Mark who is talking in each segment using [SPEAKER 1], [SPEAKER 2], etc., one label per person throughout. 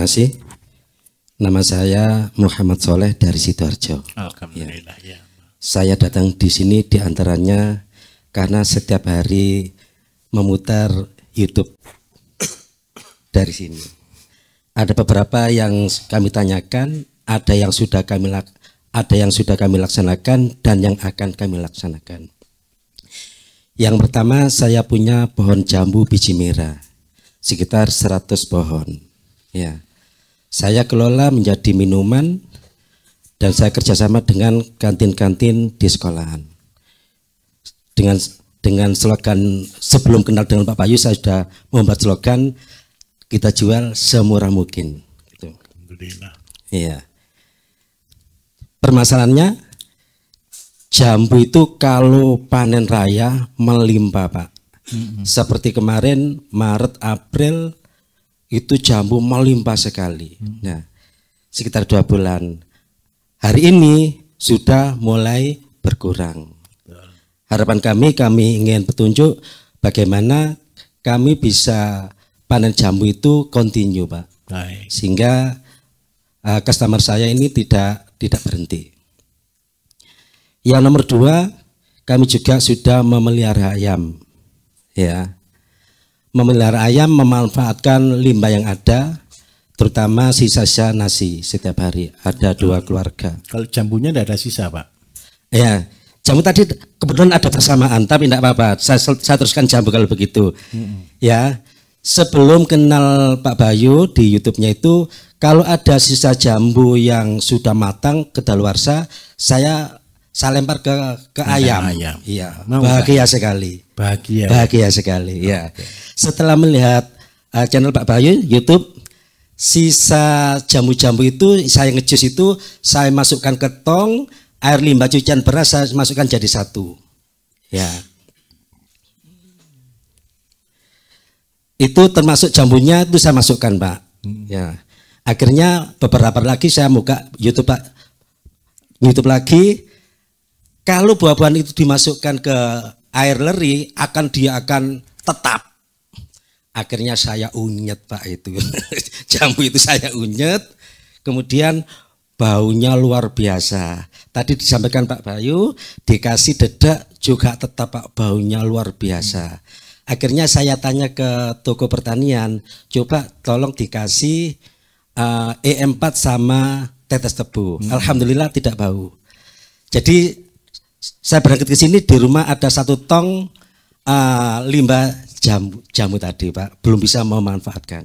[SPEAKER 1] kasih. Nama saya Muhammad Soleh dari Sidoarjo.
[SPEAKER 2] Alhamdulillah ya.
[SPEAKER 1] Saya datang di sini diantaranya karena setiap hari memutar YouTube dari sini. Ada beberapa yang kami tanyakan, ada yang sudah kami laksanakan dan yang akan kami laksanakan. Yang pertama, saya punya pohon jambu biji merah sekitar 100 pohon. Ya, saya kelola menjadi minuman dan saya kerjasama dengan kantin-kantin di sekolahan. Dengan slogan, sebelum kenal dengan Pak Bayu saya sudah membuat slogan, kita jual semurah mungkin. Gitu.
[SPEAKER 2] Alhamdulillah.
[SPEAKER 1] Iya. Permasalahannya, jambu itu kalau panen raya melimpah, Pak. Seperti kemarin Maret April itu jambu melimpah sekali. Nah, sekitar 2 bulan. Hari ini sudah mulai berkurang. Harapan kami ingin petunjuk bagaimana kami bisa panen jambu itu continue, Pak.
[SPEAKER 2] Baik.
[SPEAKER 1] Sehingga customer saya ini tidak berhenti. Yang nomor 2, kami juga sudah memelihara ayam. Ya. Memelihara ayam memanfaatkan limbah yang ada, terutama sisa-sisa nasi setiap hari. Ada 2 keluarga.
[SPEAKER 2] Kalau jambunya tidak ada sisa, Pak?
[SPEAKER 1] Ya, jambu tadi kebetulan ada persamaan, tapi tidak apa-apa. Saya teruskan jambu kalau begitu. Ya, sebelum kenal Pak Bayu di YouTube-nya itu, kalau ada sisa jambu yang sudah matang kedaluarsa, saya lempar ke ayam. Iya, bahagia sekali. Bahagia sekali. Ya. Setelah melihat channel Pak Bayu YouTube, sisa jambu-jambu itu saya ngejus itu saya masukkan ke tong, air limbah cucian beras saya masukkan jadi 1. Ya. Itu termasuk jambunya itu saya masukkan, Pak. Ya. Akhirnya beberapa lagi saya buka YouTube lagi. Kalau buah-buahan itu dimasukkan ke air leri, dia akan tetap. Akhirnya saya unyet, Pak, itu. Jambu itu saya unyet. Kemudian baunya luar biasa. Tadi disampaikan Pak Bayu, dikasih dedak juga tetap, Pak, baunya luar biasa. Akhirnya saya tanya ke toko pertanian, coba tolong dikasih E4 sama tetes tebu. Alhamdulillah tidak bau. Jadi saya berangkat ke sini, di rumah ada 1 tong limbah jamu tadi, Pak, belum bisa memanfaatkan.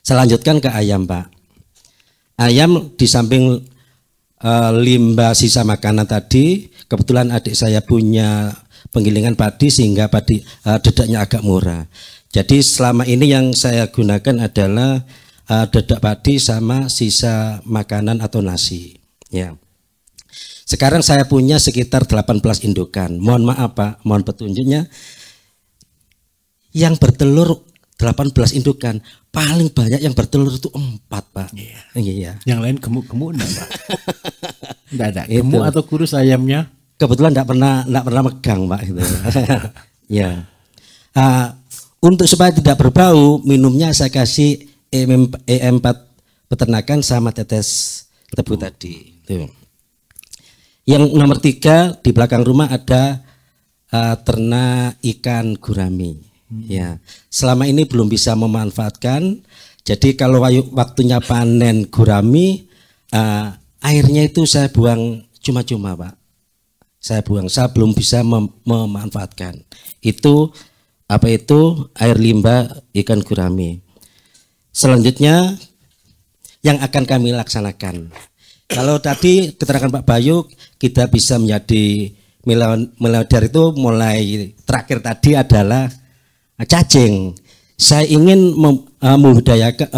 [SPEAKER 1] Saya lanjutkan ke ayam, Pak. Ayam di samping limbah sisa makanan tadi, kebetulan adik saya punya penggilingan padi sehingga padi dedaknya agak murah. Jadi selama ini yang saya gunakan adalah dedak padi sama sisa makanan atau nasi. Ya. Sekarang saya punya sekitar 18 indukan. Mohon maaf, Pak, mohon petunjuknya. Yang bertelur 18 indukan, paling banyak yang bertelur itu 4, Pak. Iya.
[SPEAKER 2] Yang lain gemuk-gemuk enggak, Pak? Enggak ada. Gemuk atau kurus ayamnya?
[SPEAKER 1] Kebetulan enggak pernah megang, Pak, itu. Ya. Untuk supaya tidak berbau, minumnya saya kasih E4 peternakan sama tetes tebu tadi. Tuh. Yang nomor 3 di belakang rumah ada ternak ikan gurami. Ya, selama ini belum bisa memanfaatkan. Jadi kalau waktunya panen gurami, airnya itu saya buang cuma-cuma, Pak. Saya belum bisa memanfaatkan. Itu air limbah ikan gurami. Selanjutnya yang akan kami laksanakan. Kalau tadi keterangan Pak Bayu kita bisa menjadi miliarder itu mulai terakhir tadi adalah cacing. Saya ingin membudidayakan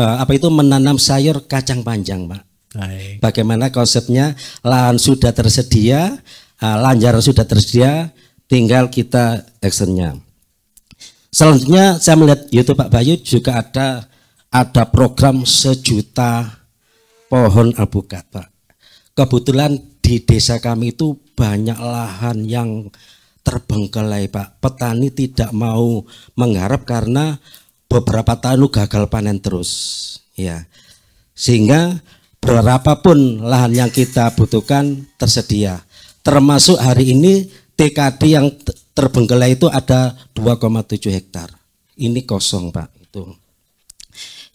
[SPEAKER 1] menanam sayur kacang panjang, Pak.
[SPEAKER 2] Baik.
[SPEAKER 1] Bagaimana konsepnya? Lahan sudah tersedia, lanjaran sudah tersedia, tinggal kita actionnya. Selanjutnya saya melihat YouTube Pak Bayu juga ada program 1 juta pohon alpukat, Pak. Kebetulan di desa kami itu banyak lahan yang terbengkelai, Pak. Petani tidak mau menggarap karena beberapa tahun gagal panen terus. Ya. Sehingga berapapun lahan yang kita butuhkan tersedia. Termasuk hari ini TKD yang terbengkelai itu ada 2,7 hektar. Ini kosong, Pak. Itu.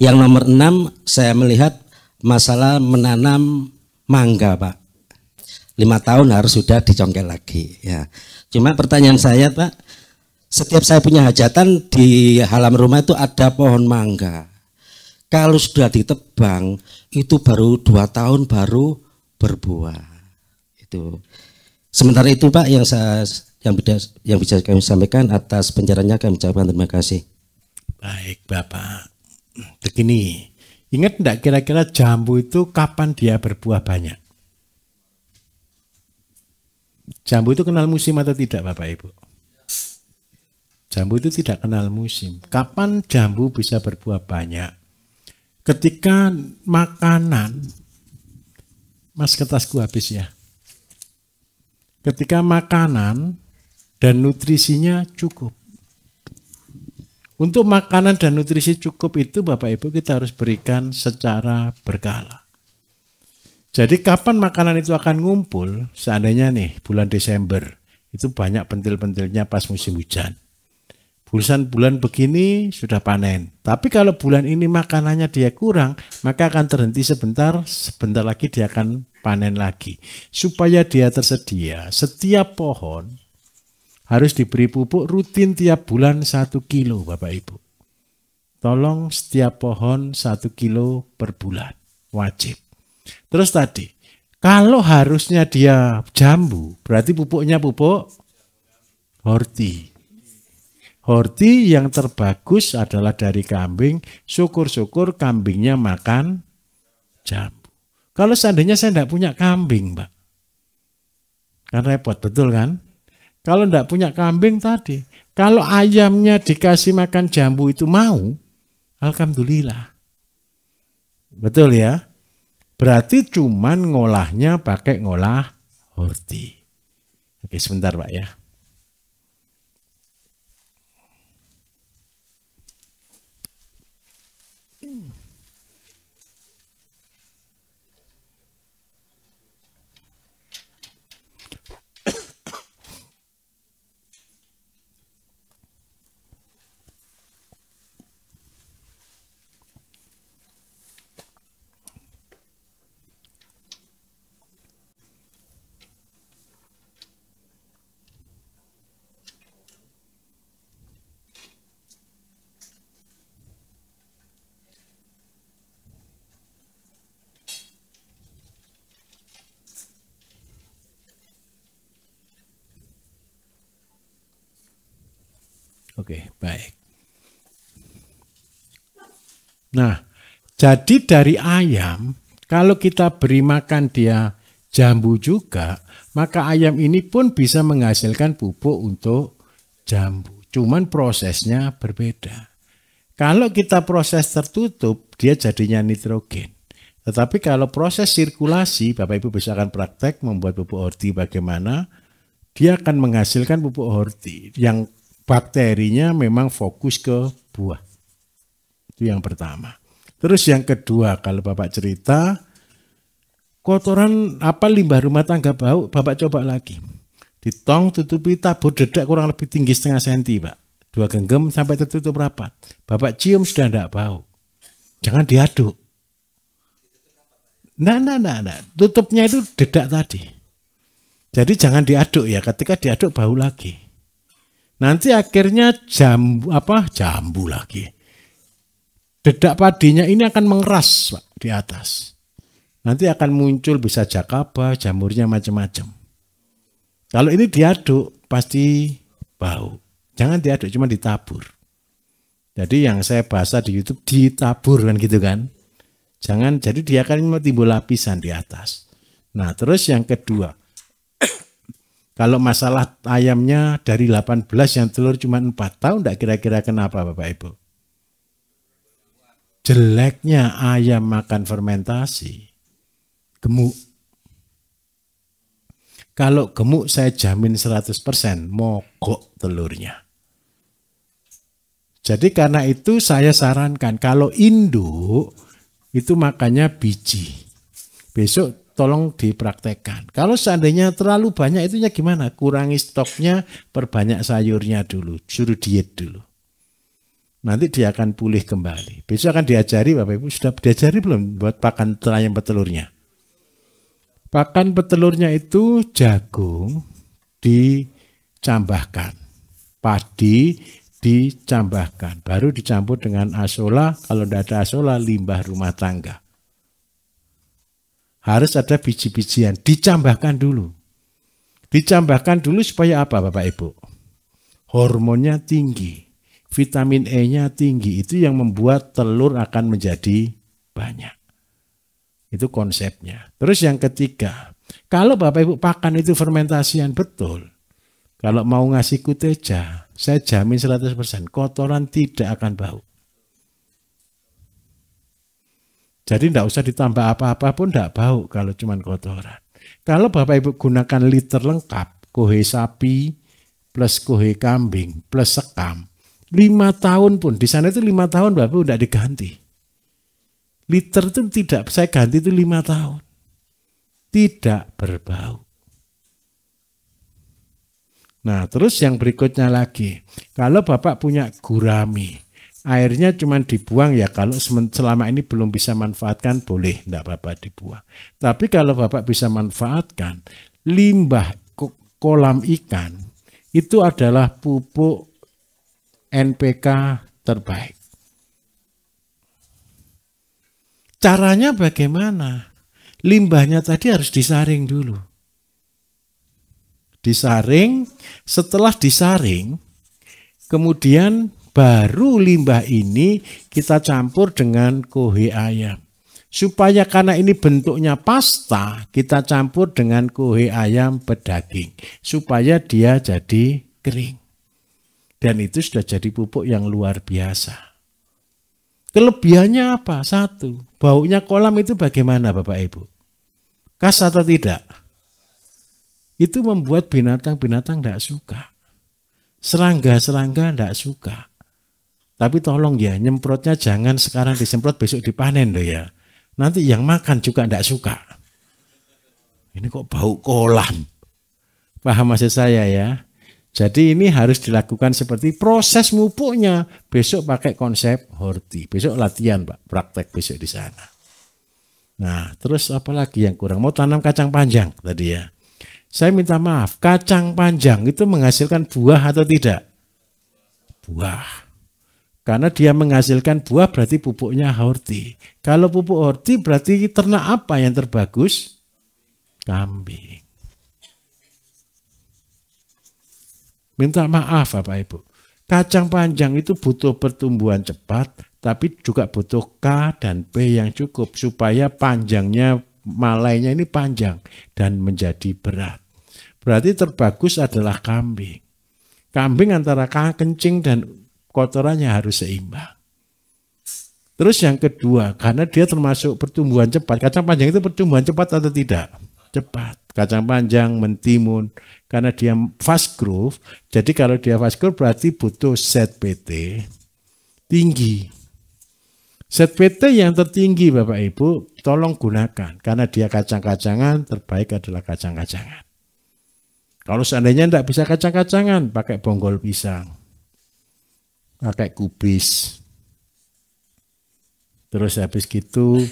[SPEAKER 1] Yang nomor 6 saya melihat masalah menanam mangga, Pak. 5 tahun harus sudah dicongkel lagi. Ya. Cuma pertanyaan saya, Pak, setiap saya punya hajatan di halaman rumah itu ada pohon mangga. Kalau sudah ditebang itu baru 2 tahun baru berbuah. Itu. Sementara itu, Pak, yang bisa kami sampaikan. Atas penjelasannya kami ucapkan terima kasih.
[SPEAKER 2] Baik, Bapak. Begini, ingat enggak kira-kira jambu itu kapan dia berbuah banyak? Jambu itu kenal musim atau tidak, Bapak Ibu? Jambu itu tidak kenal musim. Kapan jambu bisa berbuah banyak? Ketika makanan, Mas kertasku habis ya. Ketika makanan dan nutrisinya cukup. Untuk makanan dan nutrisi cukup itu Bapak Ibu kita harus berikan secara berkala. Jadi kapan makanan itu akan ngumpul? Seandainya nih bulan Desember itu banyak pentil-pentilnya pas musim hujan. Bulan begini sudah panen. Tapi kalau bulan ini makanannya dia kurang, maka akan terhenti sebentar lagi dia akan panen lagi. Supaya dia tersedia, setiap pohon harus diberi pupuk rutin tiap bulan 1 kilo, Bapak Ibu. Tolong setiap pohon 1 kilo per bulan, wajib. Terus tadi, kalau harusnya dia jambu, berarti pupuknya pupuk horti. Horti yang terbagus adalah dari kambing, syukur-syukur kambingnya makan jambu. Kalau seandainya saya tidak punya kambing, Mbak, kan repot, betul kan? Kalau tidak punya kambing tadi, kalau ayamnya dikasih makan jambu itu mau, alhamdulillah. Betul ya? Berarti cuman ngolahnya pakai ngolah horti. Oke, sebentar Pak ya. Oke, baik. Nah, jadi dari ayam, kalau kita beri makan dia jambu juga, maka ayam ini pun bisa menghasilkan pupuk untuk jambu. Cuman prosesnya berbeda. Kalau kita proses tertutup, dia jadinya nitrogen. Tetapi kalau proses sirkulasi, Bapak Ibu bisa akan praktek membuat pupuk horti bagaimana, dia akan menghasilkan pupuk horti yang bakterinya memang fokus ke buah. Itu yang pertama. Terus yang kedua, kalau Bapak cerita, kotoran limbah rumah tangga bau, Bapak coba lagi. Ditong, tutupi, tabur dedak kurang lebih tinggi 0,5 cm, Pak. 2 genggam sampai tertutup rapat. Bapak cium sudah tidak bau. Jangan diaduk. Nah. Tutupnya itu dedak tadi. Jadi jangan diaduk ya, ketika diaduk bau lagi. Nanti akhirnya jambu lagi. Dedak padinya ini akan mengeras Pak, di atas. Nanti akan muncul bisa jakaba, jamurnya macam-macam. Kalau ini diaduk pasti bau. Jangan diaduk, cuma ditabur. Jadi yang saya bahasa di YouTube ditabur kan gitu kan. Jangan, jadi dia akan timbul lapisan di atas. Nah terus yang kedua. Kalau masalah ayamnya dari 18 yang telur cuma 4 tahun, enggak kira-kira kenapa Bapak Ibu? Jeleknya ayam makan fermentasi, gemuk. Kalau gemuk saya jamin 100% mogok telurnya. Jadi karena itu saya sarankan kalau induk itu makannya biji. Besok tolong dipraktekkan. Kalau seandainya terlalu banyak itunya gimana? Kurangi stoknya, perbanyak sayurnya dulu, suruh diet dulu. Nanti dia akan pulih kembali. Besok akan diajari, Bapak Ibu, sudah diajari belum buat pakan ayam petelurnya? Pakan petelurnya itu jagung dicambahkan, padi dicambahkan, baru dicampur dengan asola. Kalau tidak ada asola, limbah rumah tangga. Harus ada biji-bijian, dicambahkan dulu. Dicambahkan dulu supaya apa Bapak Ibu? Hormonnya tinggi. Vitamin E-nya tinggi, itu yang membuat telur akan menjadi banyak. Itu konsepnya. Terus yang ketiga, kalau Bapak Ibu pakan itu fermentasian betul, kalau mau ngasih kuteja, saya jamin 100% kotoran tidak akan bau. Jadi tidak usah ditambah apa-apa pun tidak bau kalau cuma kotoran. Kalau Bapak Ibu gunakan liter lengkap, kohe sapi plus kohe kambing plus sekam, 5 tahun pun, di sana itu 5 tahun Bapak Ibu tidak diganti. Liter itu tidak, saya ganti itu 5 tahun. Tidak berbau. Nah terus yang berikutnya lagi, kalau Bapak punya gurami, airnya cuma dibuang ya, kalau selama ini belum bisa manfaatkan boleh, tidak apa-apa dibuang. Tapi kalau Bapak bisa manfaatkan, limbah kolam ikan, itu adalah pupuk NPK terbaik. Caranya bagaimana? Limbahnya tadi harus disaring dulu. Disaring, setelah disaring, kemudian baru limbah ini kita campur dengan kohe ayam. Supaya karena ini bentuknya pasta, kita campur dengan kohe ayam berdaging. Supaya dia jadi kering. Dan itu sudah jadi pupuk yang luar biasa. Kelebihannya apa? Satu, baunya kolam itu bagaimana Bapak Ibu? Khas atau tidak? Itu membuat binatang-binatang tidak suka. Serangga-serangga tidak suka. Tapi tolong ya, nyemprotnya jangan sekarang disemprot besok dipanen loh ya. Nanti yang makan juga tidak suka. Ini kok bau kolam. Paham maksud saya ya? Jadi ini harus dilakukan seperti proses mupuknya. Besok pakai konsep horti. Besok latihan Pak, praktek besok di sana. Nah terus apa lagi yang kurang? Mau tanam kacang panjang tadi ya. Saya minta maaf, kacang panjang itu menghasilkan buah atau tidak? Buah. Karena dia menghasilkan buah berarti pupuknya horti. Kalau pupuk horti berarti ternak apa yang terbagus? Kambing. Minta maaf Bapak Ibu. Kacang panjang itu butuh pertumbuhan cepat, tapi juga butuh K dan P yang cukup supaya panjangnya, malainya ini panjang dan menjadi berat. Berarti terbagus adalah kambing. Kambing antara kencing dan kotorannya harus seimbang. Terus yang kedua, karena dia termasuk pertumbuhan cepat. Kacang panjang itu pertumbuhan cepat atau tidak? Cepat. Kacang panjang, mentimun, karena dia fast growth. Jadi kalau dia fast growth berarti butuh ZPT tinggi. ZPT yang tertinggi Bapak Ibu tolong gunakan. Karena dia kacang-kacangan, terbaik adalah kacang-kacangan. Kalau seandainya tidak bisa kacang-kacangan, pakai bonggol pisang. Pakai kubis. Terus habis gitu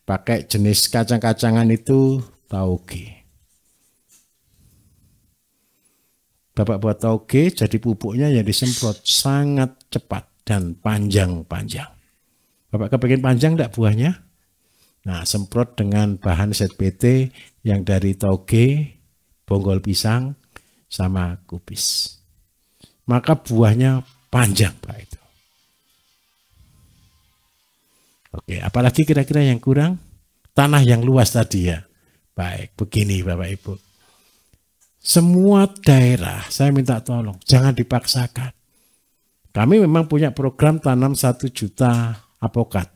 [SPEAKER 2] pakai jenis kacang-kacangan itu tauge. Bapak buat tauge, jadi pupuknya yang disemprot sangat cepat dan panjang-panjang. Bapak kepengen panjang enggak buahnya? Nah, semprot dengan bahan ZPT yang dari tauge, bonggol pisang, sama kubis. Maka buahnya panjang Pak itu. Oke, apalagi kira-kira yang kurang? Tanah yang luas tadi ya. Baik, begini Bapak Ibu. Semua daerah, saya minta tolong, jangan dipaksakan. Kami memang punya program tanam 1 juta apokat.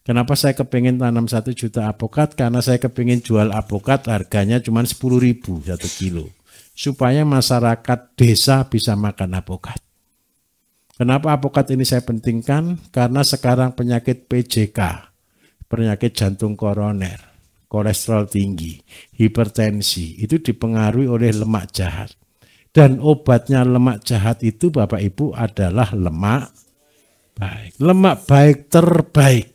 [SPEAKER 2] Kenapa saya kepingin tanam 1 juta apokat? Karena saya kepingin jual apokat harganya cuma 10.000 1 kilo. Supaya masyarakat desa bisa makan apokat. Kenapa apokat ini saya pentingkan? Karena sekarang penyakit PJK, penyakit jantung koroner, kolesterol tinggi, hipertensi, itu dipengaruhi oleh lemak jahat. Dan obatnya lemak jahat itu Bapak Ibu adalah lemak baik. Lemak baik terbaik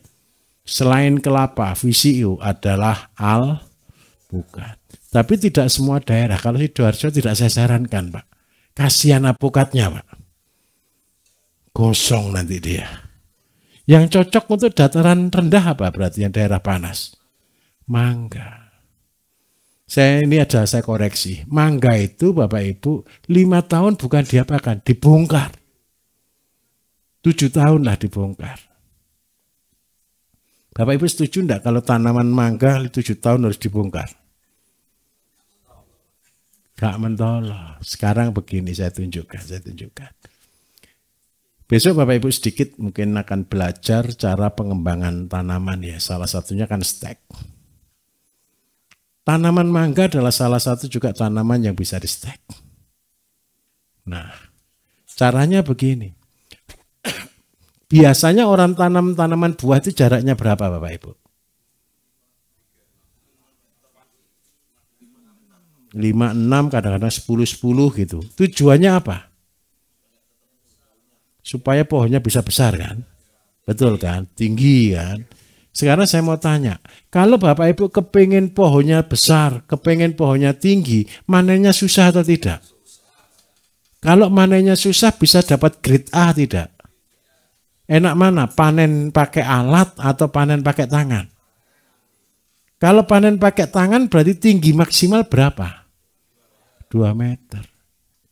[SPEAKER 2] selain kelapa, VCU adalah alpukat. Tapi tidak semua daerah. Kalau Sidoarjo tidak saya sarankan, Pak. Kasihan alpukatnya, Pak. Gosong nanti dia. Yang cocok untuk dataran rendah apa berarti yang daerah panas? Mangga. Ini ada saya koreksi. Mangga itu Bapak Ibu 5 tahun bukan diapakan, dibongkar. 7 tahun lah dibongkar. Bapak Ibu setuju enggak kalau tanaman mangga 7 tahun harus dibongkar? Gak mentolo. Sekarang begini saya tunjukkan. Besok Bapak Ibu sedikit mungkin akan belajar cara pengembangan tanaman ya. Salah satunya kan stek. Tanaman mangga adalah salah satu juga tanaman yang bisa di stek. Nah, caranya begini. Biasanya orang tanam tanaman buah itu jaraknya berapa Bapak Ibu? 5-6, kadang-kadang 10-10 gitu. Tujuannya apa? Supaya pohonnya bisa besar kan? Betul kan? Tinggi kan? Sekarang saya mau tanya, kalau Bapak Ibu kepengen pohonnya besar, kepengen pohonnya tinggi, manennya susah atau tidak? Kalau manennya susah bisa dapat grade A tidak? Enak mana? Panen pakai alat atau panen pakai tangan? Kalau panen pakai tangan berarti tinggi maksimal berapa? 2 meter.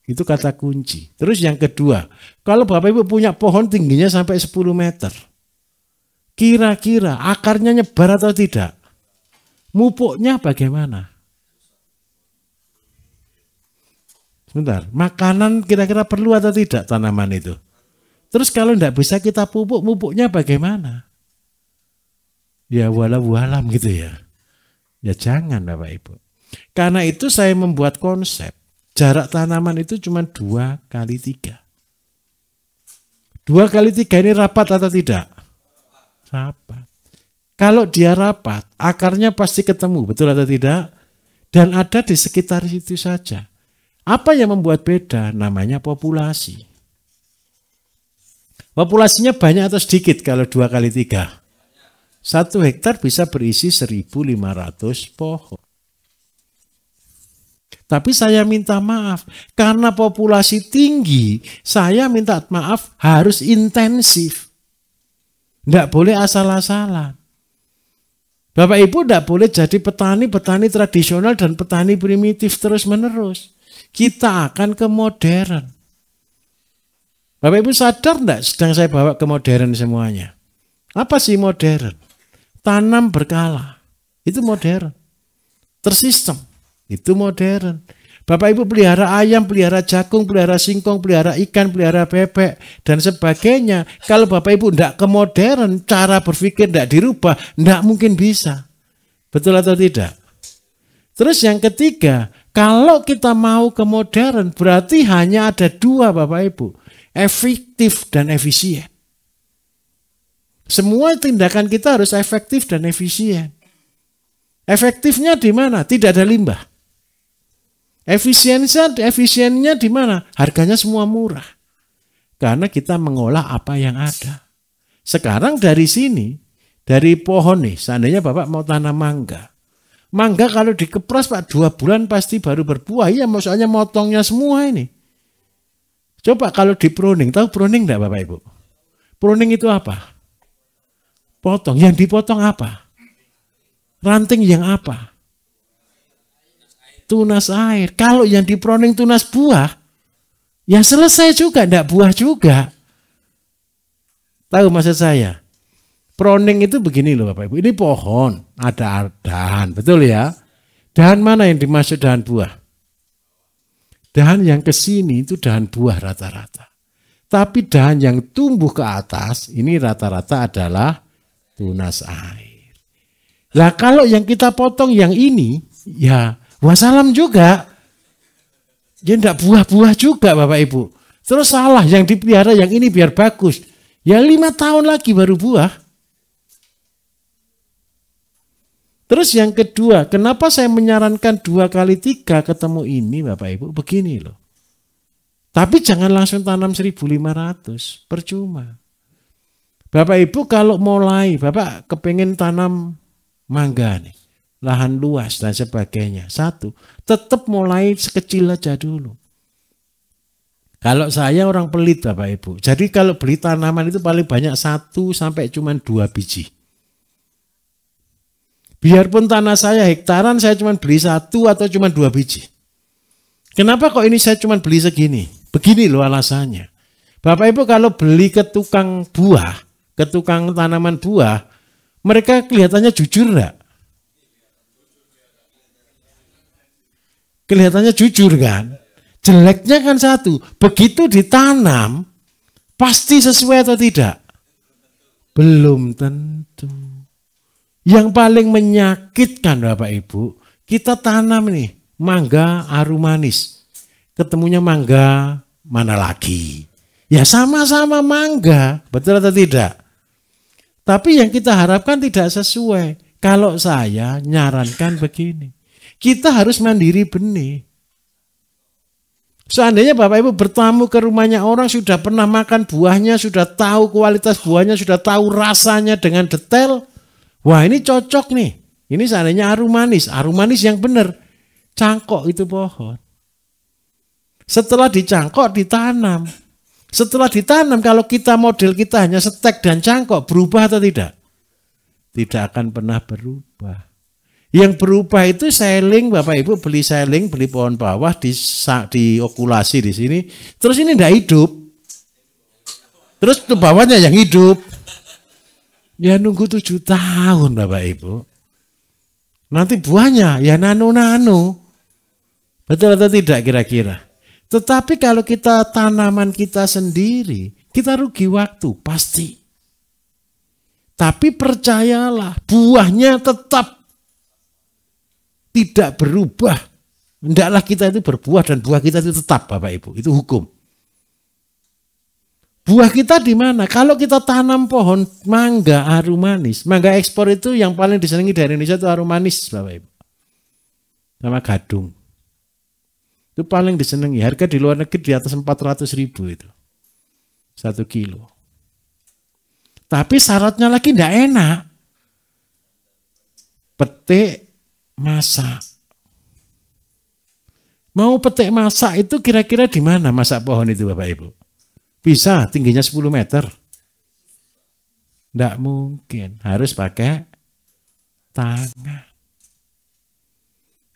[SPEAKER 2] Itu kata kunci. Terus yang kedua, kalau Bapak Ibu punya pohon tingginya sampai 10 meter, kira-kira akarnya nyebar atau tidak? Mupuknya bagaimana? Sebentar, makanan kira-kira perlu atau tidak tanaman itu? Terus kalau tidak bisa kita pupuk, mupuknya bagaimana? Ya walau-walam gitu ya. Ya jangan Bapak Ibu. Karena itu saya membuat konsep. Jarak tanaman itu cuma 2x3. 2x3 ini rapat atau tidak? Rapat. Kalau dia rapat, akarnya pasti ketemu, betul atau tidak? Dan ada di sekitar situ saja. Apa yang membuat beda? Namanya populasi. Populasinya banyak atau sedikit kalau 2x3? 1 hektar bisa berisi 1.500 pohon. Tapi saya minta maaf, karena populasi tinggi, saya minta maaf harus intensif. Tidak boleh asal-asalan. Bapak Ibu tidak boleh jadi petani tradisional dan petani primitif terus-menerus. Kita akan ke modern. Bapak Ibu sadar tidak sedang saya bawa ke modern semuanya? Apa sih modern? Tanam berkala. Itu modern. Tersistem. Itu modern. Bapak Ibu pelihara ayam, pelihara jagung, pelihara singkong, pelihara ikan, pelihara bebek, dan sebagainya. Kalau Bapak Ibu tidak ke modern, cara berpikir tidak dirubah, tidak mungkin bisa. Betul atau tidak? Terus yang ketiga, kalau kita mau ke modern, berarti hanya ada 2 Bapak Ibu. Efektif dan efisien. Semua tindakan kita harus efektif dan efisien. Efektifnya di mana? Tidak ada limbah. Efisiennya di mana? Harganya semua murah. Karena kita mengolah apa yang ada. Sekarang dari sini, dari pohon nih, seandainya Bapak mau tanam mangga. Mangga kalau dikepras Pak 2 bulan pasti baru berbuah. Iya, maksudnya motongnya semua ini. Coba kalau di pruning, tahu pruning enggak Bapak Ibu? Pruning itu apa? Potong. Yang dipotong apa? Ranting yang apa? Tunas air. Kalau yang di pruning tunas buah, ya selesai juga, enggak buah juga. Tahu maksud saya? Pruning itu begini loh Bapak Ibu. Ini pohon, ada dahan, betul ya? Dahan mana yang dimaksud dahan buah? Dahan yang ke sini itu dahan buah rata-rata. Tapi dahan yang tumbuh ke atas, ini rata-rata adalah tunas air. Lah kalau yang kita potong yang ini, ya wassalam juga. Ya enggak buah-buah juga Bapak Ibu. Terus salah, yang dipelihara yang ini biar bagus. Ya 5 tahun lagi baru buah. Terus yang kedua, kenapa saya menyarankan 2 kali 3 ketemu ini Bapak Ibu? Begini loh. Tapi jangan langsung tanam 1.500, percuma. Bapak Ibu kalau mulai, Bapak kepengen tanam mangga nih, lahan luas dan sebagainya. Satu, tetap mulai sekecil aja dulu. Kalau saya orang pelit Bapak Ibu, jadi kalau beli tanaman itu paling banyak 1 sampai cuma 2 biji. Biarpun tanah saya hektaran, saya cuma beli 1 atau cuma 2 biji. Kenapa kok ini saya cuma beli segini? Begini loh alasannya. Bapak Ibu kalau beli ke tukang buah, ke tukang tanaman buah, mereka kelihatannya jujur enggak? Kelihatannya jujur kan? Jeleknya kan satu, begitu ditanam, pasti sesuai atau tidak? Belum tentu. Yang paling menyakitkan Bapak Ibu, kita tanam nih, mangga arum manis. Ketemunya mangga mana lagi? Ya sama-sama mangga, betul atau tidak? Tapi yang kita harapkan tidak sesuai. Kalau saya nyarankan begini, kita harus mandiri benih. Seandainya Bapak Ibu bertamu ke rumahnya orang, sudah pernah makan buahnya, sudah tahu kualitas buahnya, sudah tahu rasanya dengan detail. Wah ini cocok nih. Ini seandainya arum manis yang benar. Cangkok itu pohon. Setelah dicangkok ditanam. Setelah ditanam kalau kita model kita hanya setek dan cangkok, berubah atau tidak? Tidak akan pernah berubah. Yang berubah itu seling, Bapak Ibu beli seling, beli pohon bawah, diokulasi di sini. Terus ini tidak hidup. Terus ke bawahnya yang hidup. Ya nunggu 7 tahun Bapak Ibu. Nanti buahnya ya nano-nano. Betul atau tidak kira-kira? Tetapi kalau kita tanaman kita sendiri, kita rugi waktu, pasti. Tapi percayalah, buahnya tetap tidak berubah. Hendaklah kita itu berbuah dan buah kita itu tetap Bapak Ibu, itu hukum. Buah kita di mana? Kalau kita tanam pohon mangga arum manis, mangga ekspor itu yang paling disenangi dari Indonesia itu arum manis Bapak Ibu. Sama gadung. Itu paling disenangi. Harga di luar negeri di atas 400.000 itu. 1 kilo. Tapi syaratnya lagi tidak enak. Petik masak. Mau petik masak itu kira-kira di mana masak pohon itu Bapak Ibu? Bisa tingginya 10 meter. Tidak mungkin. Harus pakai tangan.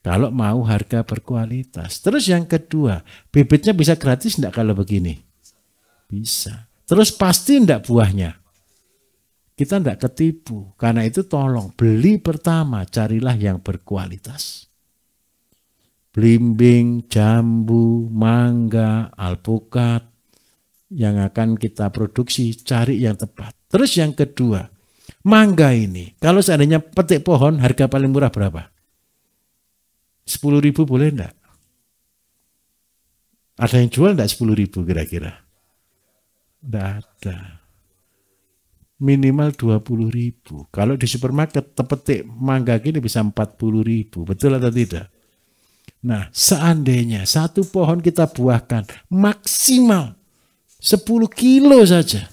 [SPEAKER 2] Kalau mau harga berkualitas. Terus yang kedua, bibitnya bisa gratis enggak kalau begini? Bisa. Terus pasti enggak buahnya? Kita enggak ketipu. Karena itu tolong beli pertama, carilah yang berkualitas. Belimbing, jambu, mangga, alpukat yang akan kita produksi, cari yang tepat. Terus yang kedua, mangga ini, kalau seandainya petik pohon, harga paling murah berapa? 10.000 boleh enggak? Ada yang jual enggak 10.000 kira-kira? Enggak ada. Minimal 20.000. Kalau di supermarket petik mangga gini bisa 40.000. Betul atau tidak? Nah, seandainya satu pohon kita buahkan maksimal 10 kilo saja.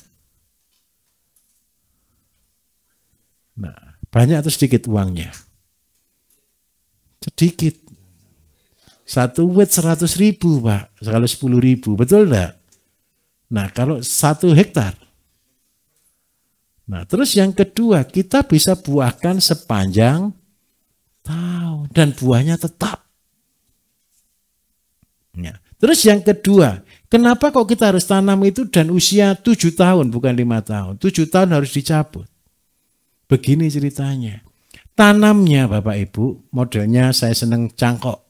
[SPEAKER 2] Nah, banyak atau sedikit uangnya? Sedikit. 1 wit 100.000 Pak, kalau 10.000, betul enggak? Nah kalau 1 hektar. Nah terus yang kedua, kita bisa buahkan sepanjang tahun dan buahnya tetap. Ya. Terus yang kedua, kenapa kok kita harus tanam itu dan usia 7 tahun bukan 5 tahun? 7 tahun harus dicabut. Begini ceritanya. Tanamnya Bapak Ibu, modelnya saya senang cangkok.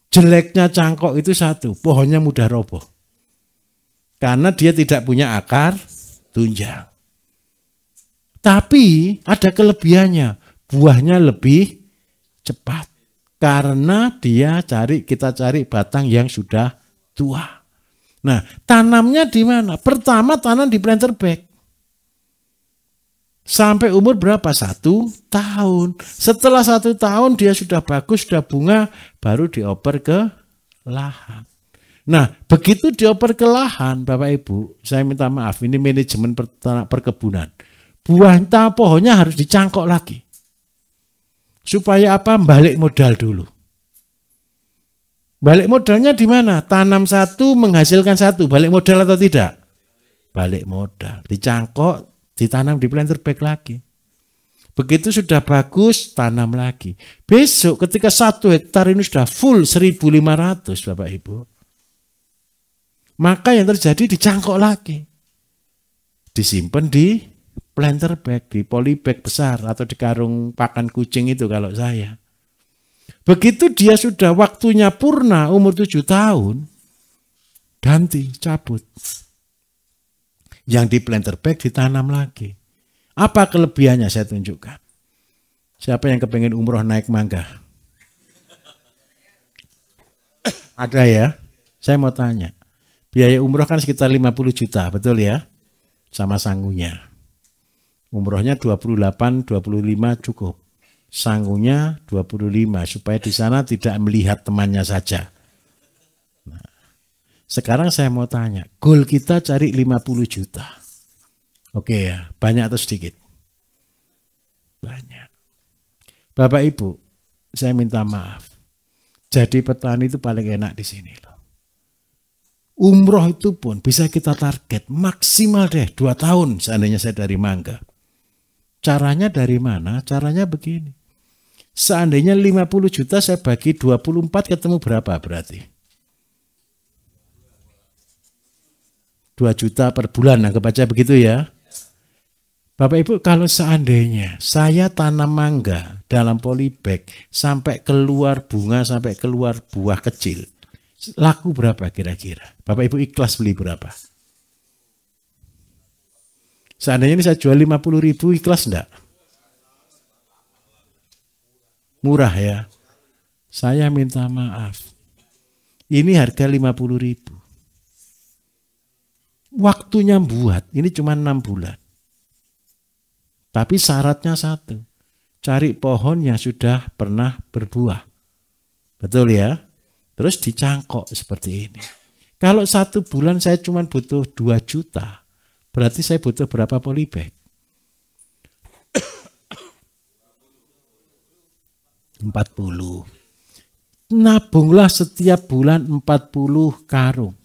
[SPEAKER 2] Jeleknya cangkok itu satu, pohonnya mudah roboh. Karena dia tidak punya akar tunjang. Tapi ada kelebihannya, buahnya lebih cepat. Karena kita cari batang yang sudah tua. Nah, tanamnya di mana? Pertama tanam di planter bag. Sampai umur berapa? 1 tahun. Setelah 1 tahun dia sudah bagus, sudah bunga, baru dioper ke lahan. Nah, begitu dioper ke lahan, Bapak Ibu, saya minta maaf, ini manajemen perkebunan. Buah entah pohonnya harus dicangkok lagi. Supaya apa? Balik modal dulu. Balik modalnya di mana? Tanam 1, menghasilkan 1. Balik modal atau tidak? Balik modal. Dicangkok, ditanam di planter bag lagi. Begitu sudah bagus, tanam lagi. Besok ketika 1 hektar ini sudah full 1.500 Bapak Ibu. Maka yang terjadi dicangkok lagi. Disimpan di planter bag, di polybag besar atau di karung pakan kucing itu kalau saya. Begitu dia sudah waktunya purna umur 7 tahun, ganti, cabut. Yang di planter bag ditanam lagi. Apa kelebihannya saya tunjukkan. Siapa yang kepengen umroh naik mangga? Ada ya? Saya mau tanya. Biaya umroh kan sekitar 50 juta, betul ya? Sama sangunya. Umrohnya 28, 25 cukup. Sangunya 25 supaya di sana tidak melihat temannya saja. Sekarang saya mau tanya, goal kita cari 50 juta. Oke ya, banyak atau sedikit? Banyak. Bapak Ibu, saya minta maaf. Jadi petani itu paling enak di sini loh. Umroh itu pun bisa kita target maksimal deh 2 tahun seandainya saya dari Mangga. Caranya dari mana? Caranya begini. Seandainya 50 juta saya bagi 24 ketemu berapa berarti? 2 juta per bulan, anggap aja begitu ya. Bapak Ibu, kalau seandainya saya tanam mangga dalam polybag sampai keluar bunga, sampai keluar buah kecil, laku berapa kira-kira? Bapak Ibu ikhlas beli berapa? Seandainya ini saya jual 50.000, ikhlas enggak? Murah ya. Saya minta maaf. Ini harga 50.000. Waktunya buat, ini cuma 6 bulan. Tapi syaratnya 1, cari pohon yang sudah pernah berbuah. Betul ya? Terus dicangkok seperti ini. Kalau 1 bulan saya cuma butuh 2 juta, berarti saya butuh berapa polybag? 40. Nabunglah setiap bulan 40 karung.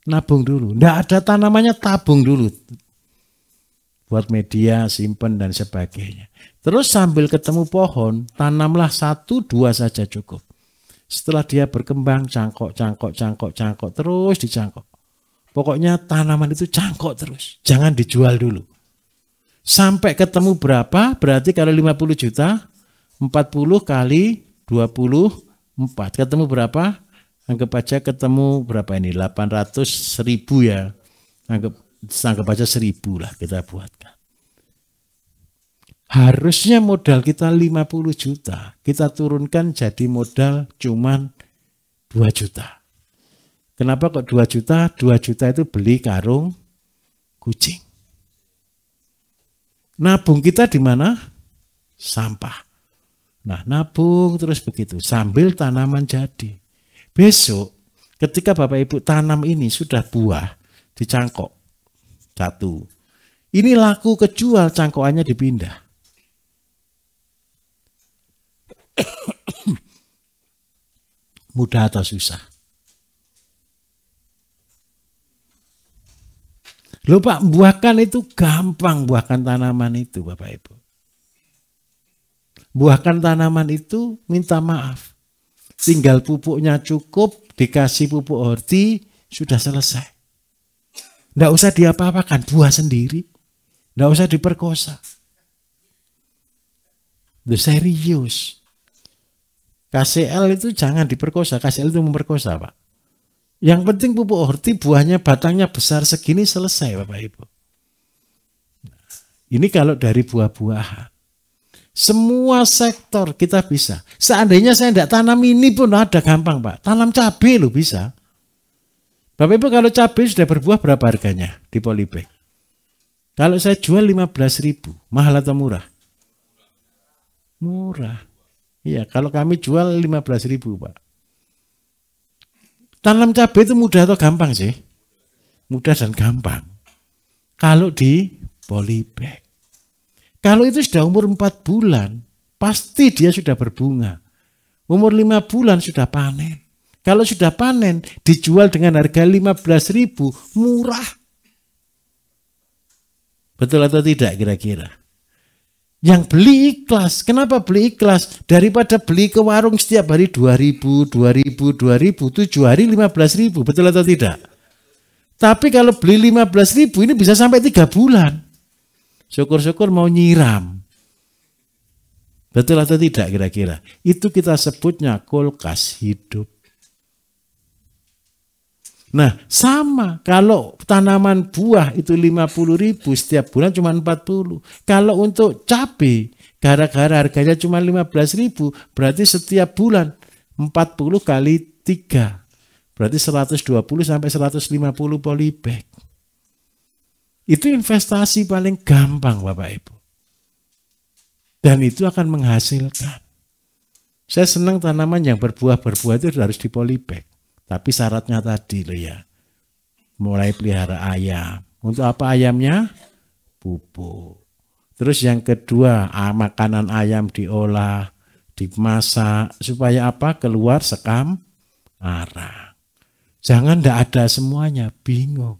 [SPEAKER 2] Nabung dulu. Tidak ada tanamannya, tabung dulu. Buat media, simpen dan sebagainya. Terus sambil ketemu pohon, tanamlah 1, 2 saja cukup. Setelah dia berkembang, cangkok, terus dicangkok. Pokoknya tanaman itu cangkok terus. Jangan dijual dulu. Sampai ketemu berapa? Berarti kalau 50 juta, 40 kali 24. Ketemu berapa? Anggap aja ketemu berapa ini? 800.000 ya. Anggap aja 1.000 lah kita buatkan. Harusnya modal kita 50 juta. Kita turunkan jadi modal cuman 2 juta. Kenapa kok 2 juta? 2 juta itu beli karung kucing. Nabung kita di mana? Sampah. Nah, nabung terus begitu sambil tanaman jadi. Besok ketika Bapak Ibu tanam ini sudah buah, dicangkok 1. Ini laku kejual, cangkokannya dipindah. Mudah atau susah? Loh Pak, buahkan itu gampang, buahkan tanaman itu Bapak Ibu. Buahkan tanaman itu minta maaf. Tinggal pupuknya cukup, dikasih pupuk horti, sudah selesai. Tidak usah diapa-apakan, buah sendiri. Tidak usah diperkosa. Itu serius. KCL itu jangan diperkosa, KCL itu memperkosa Pak. Yang penting pupuk horti buahnya batangnya besar segini selesai Bapak Ibu. Ini kalau dari buah-buahan. Semua sektor kita bisa. Seandainya saya tidak tanam ini pun ada gampang Pak. Tanam cabai loh bisa. Bapak Ibu kalau cabai sudah berbuah berapa harganya di polybag? Kalau saya jual 15.000, mahal atau murah? Murah. Iya, kalau kami jual 15.000, Pak. Tanam cabai itu mudah atau gampang sih? Mudah dan gampang. Kalau di polybag. Kalau itu sudah umur 4 bulan, pasti dia sudah berbunga. Umur 5 bulan sudah panen. Kalau sudah panen, dijual dengan harga 15.000, murah. Betul atau tidak kira-kira? Yang beli ikhlas. Kenapa beli ikhlas? Daripada beli ke warung setiap hari 2.000, 7 hari 15.000. Betul atau tidak? Tapi kalau beli 15.000 ini bisa sampai 3 bulan. Syukur-syukur mau nyiram. Betul atau tidak kira-kira? Itu kita sebutnya kulkas hidup. Nah, sama kalau tanaman buah itu 50.000 setiap bulan cuma 40. Kalau untuk cabai gara-gara harganya cuma 15.000 berarti setiap bulan 40 kali 3. Berarti 120 sampai 150 polybag. Itu investasi paling gampang Bapak Ibu. Dan itu akan menghasilkan. Saya senang tanaman yang berbuah-berbuah itu harus di polybag. Tapi syaratnya tadi loh ya, mulai pelihara ayam. Untuk apa ayamnya? Pupuk. Terus yang kedua, makanan ayam diolah, dimasak, supaya apa? Keluar sekam arang. Jangan ndak ada semuanya, bingung.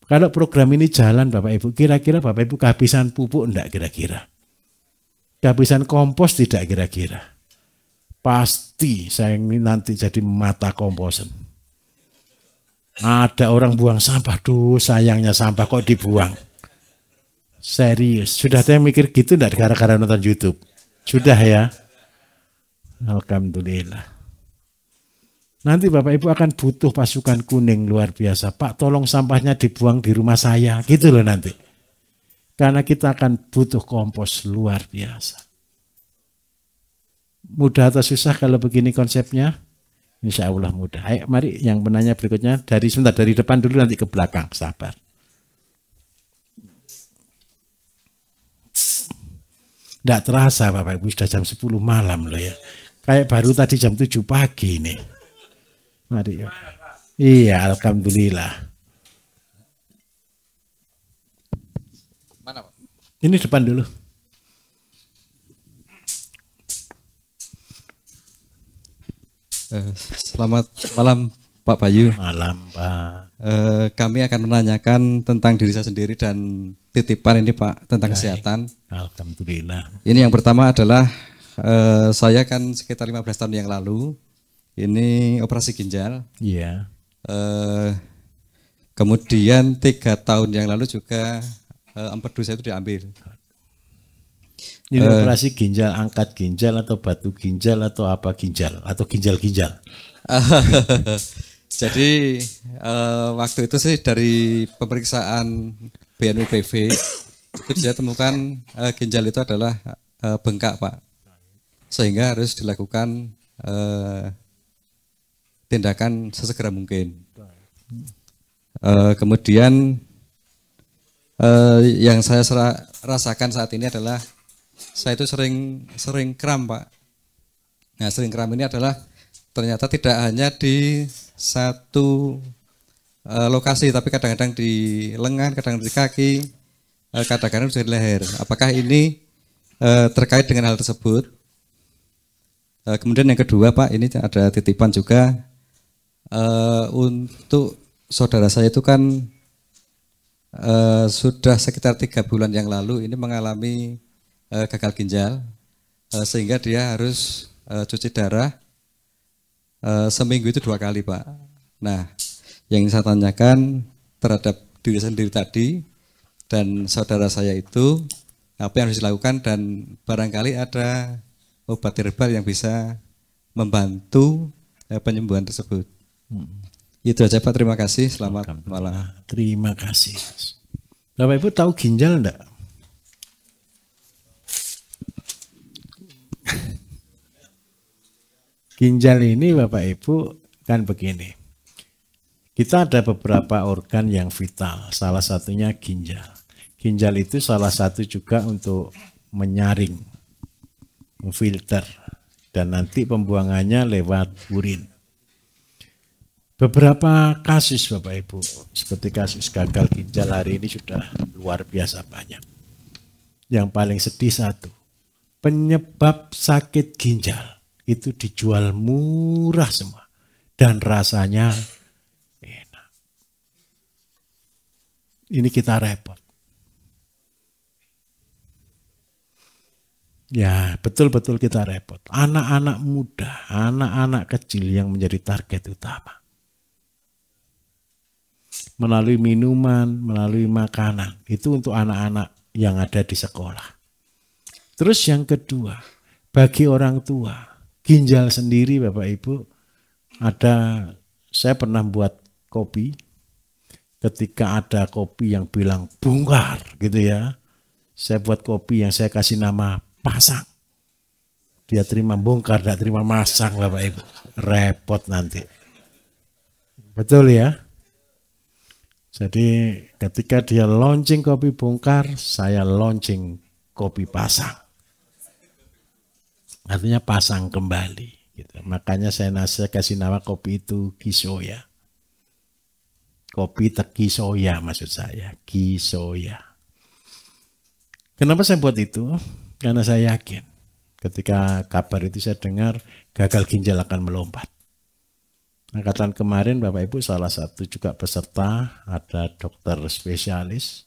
[SPEAKER 2] Kalau program ini jalan Bapak Ibu, kira-kira Bapak Ibu kehabisan pupuk ndak kira-kira? Kehabisan kompos tidak kira-kira? Pasti saya ini nanti jadi mata komposen. Ada orang buang sampah, duh sayangnya sampah kok dibuang. Serius, sudah saya mikir gitu enggak gara-gara nonton YouTube? Sudah ya? Alhamdulillah. Nanti Bapak Ibu akan butuh pasukan kuning luar biasa. Pak tolong sampahnya dibuang di rumah saya, gitu loh nanti. Karena kita akan butuh kompos luar biasa. Mudah atau susah kalau begini konsepnya? Insya Allah mudah. Ayo mari yang penanya berikutnya dari depan dulu nanti ke belakang. Sabar. Tidak terasa Bapak Ibu sudah jam 10 malam loh ya. Kayak baru tadi jam 7 pagi nih. Mari. Iya, alhamdulillah.
[SPEAKER 3] Mana Pak?
[SPEAKER 2] Ini depan dulu.
[SPEAKER 3] Selamat malam Pak Bayu.
[SPEAKER 2] Malam Pak.
[SPEAKER 3] Kami akan menanyakan tentang diri saya sendiri dan titipan ini Pak tentang
[SPEAKER 2] Baik.
[SPEAKER 3] kesehatan.
[SPEAKER 2] Alhamdulillah.
[SPEAKER 3] Ini yang pertama adalah saya kan sekitar 15 tahun yang lalu ini operasi ginjal.
[SPEAKER 2] Iya.
[SPEAKER 3] Kemudian 3 tahun yang lalu juga empedu saya itu diambil.
[SPEAKER 2] Ini operasi ginjal, angkat ginjal atau batu ginjal atau apa ginjal atau ginjal-ginjal.
[SPEAKER 3] Jadi waktu itu sih dari pemeriksaan BNPB itu saya temukan ginjal itu adalah bengkak Pak, sehingga harus dilakukan tindakan sesegera mungkin. Kemudian yang saya rasakan saat ini adalah saya itu sering kram Pak. Nah sering kram ini adalah ternyata tidak hanya di satu lokasi, tapi kadang-kadang di lengan, kadang-kadang di kaki, kadang-kadang juga di leher. Apakah ini terkait dengan hal tersebut? Kemudian yang kedua Pak, ini ada titipan juga untuk saudara saya itu kan sudah sekitar 3 bulan yang lalu ini mengalami gagal ginjal, sehingga dia harus cuci darah seminggu itu 2 kali Pak. Nah yang saya tanyakan terhadap diri sendiri tadi dan saudara saya itu apa yang harus dilakukan, dan barangkali ada obat herbal yang bisa membantu penyembuhan tersebut. Itu aja Pak, terima kasih, selamat malam.
[SPEAKER 2] Terima kasih. Bapak Ibu tahu ginjal enggak? Ginjal ini Bapak Ibu kan begini. Kita ada beberapa organ yang vital, salah satunya ginjal. Ginjal itu salah satu juga untuk menyaring, memfilter, dan nanti pembuangannya lewat urin. Beberapa kasus Bapak Ibu, seperti kasus gagal ginjal hari ini sudah luar biasa banyak. Yang paling sedih satu, penyebab sakit ginjal itu dijual murah semua dan rasanya enak. Ini kita repot. Ya, betul-betul kita repot. Anak-anak muda, anak-anak kecil yang menjadi target utama. Melalui minuman, melalui makanan. Itu untuk anak-anak yang ada di sekolah. Terus yang kedua, bagi orang tua, ginjal sendiri Bapak Ibu, saya pernah buat kopi, ketika ada kopi yang bilang bongkar gitu ya, saya buat kopi yang saya kasih nama pasang. Dia terima bongkar, tidak terima masang Bapak Ibu. Repot nanti. Betul ya? Jadi ketika dia launching kopi bongkar, saya launching kopi pasang. Artinya pasang kembali. Gitu. Makanya saya kasih nama kopi itu Kisoya. Kopi teki soya maksud saya, Kisoya. Kenapa saya buat itu? Karena saya yakin ketika kabar itu saya dengar gagal ginjal akan melompat. Angkatan kemarin Bapak Ibu salah satu juga peserta, ada dokter spesialis.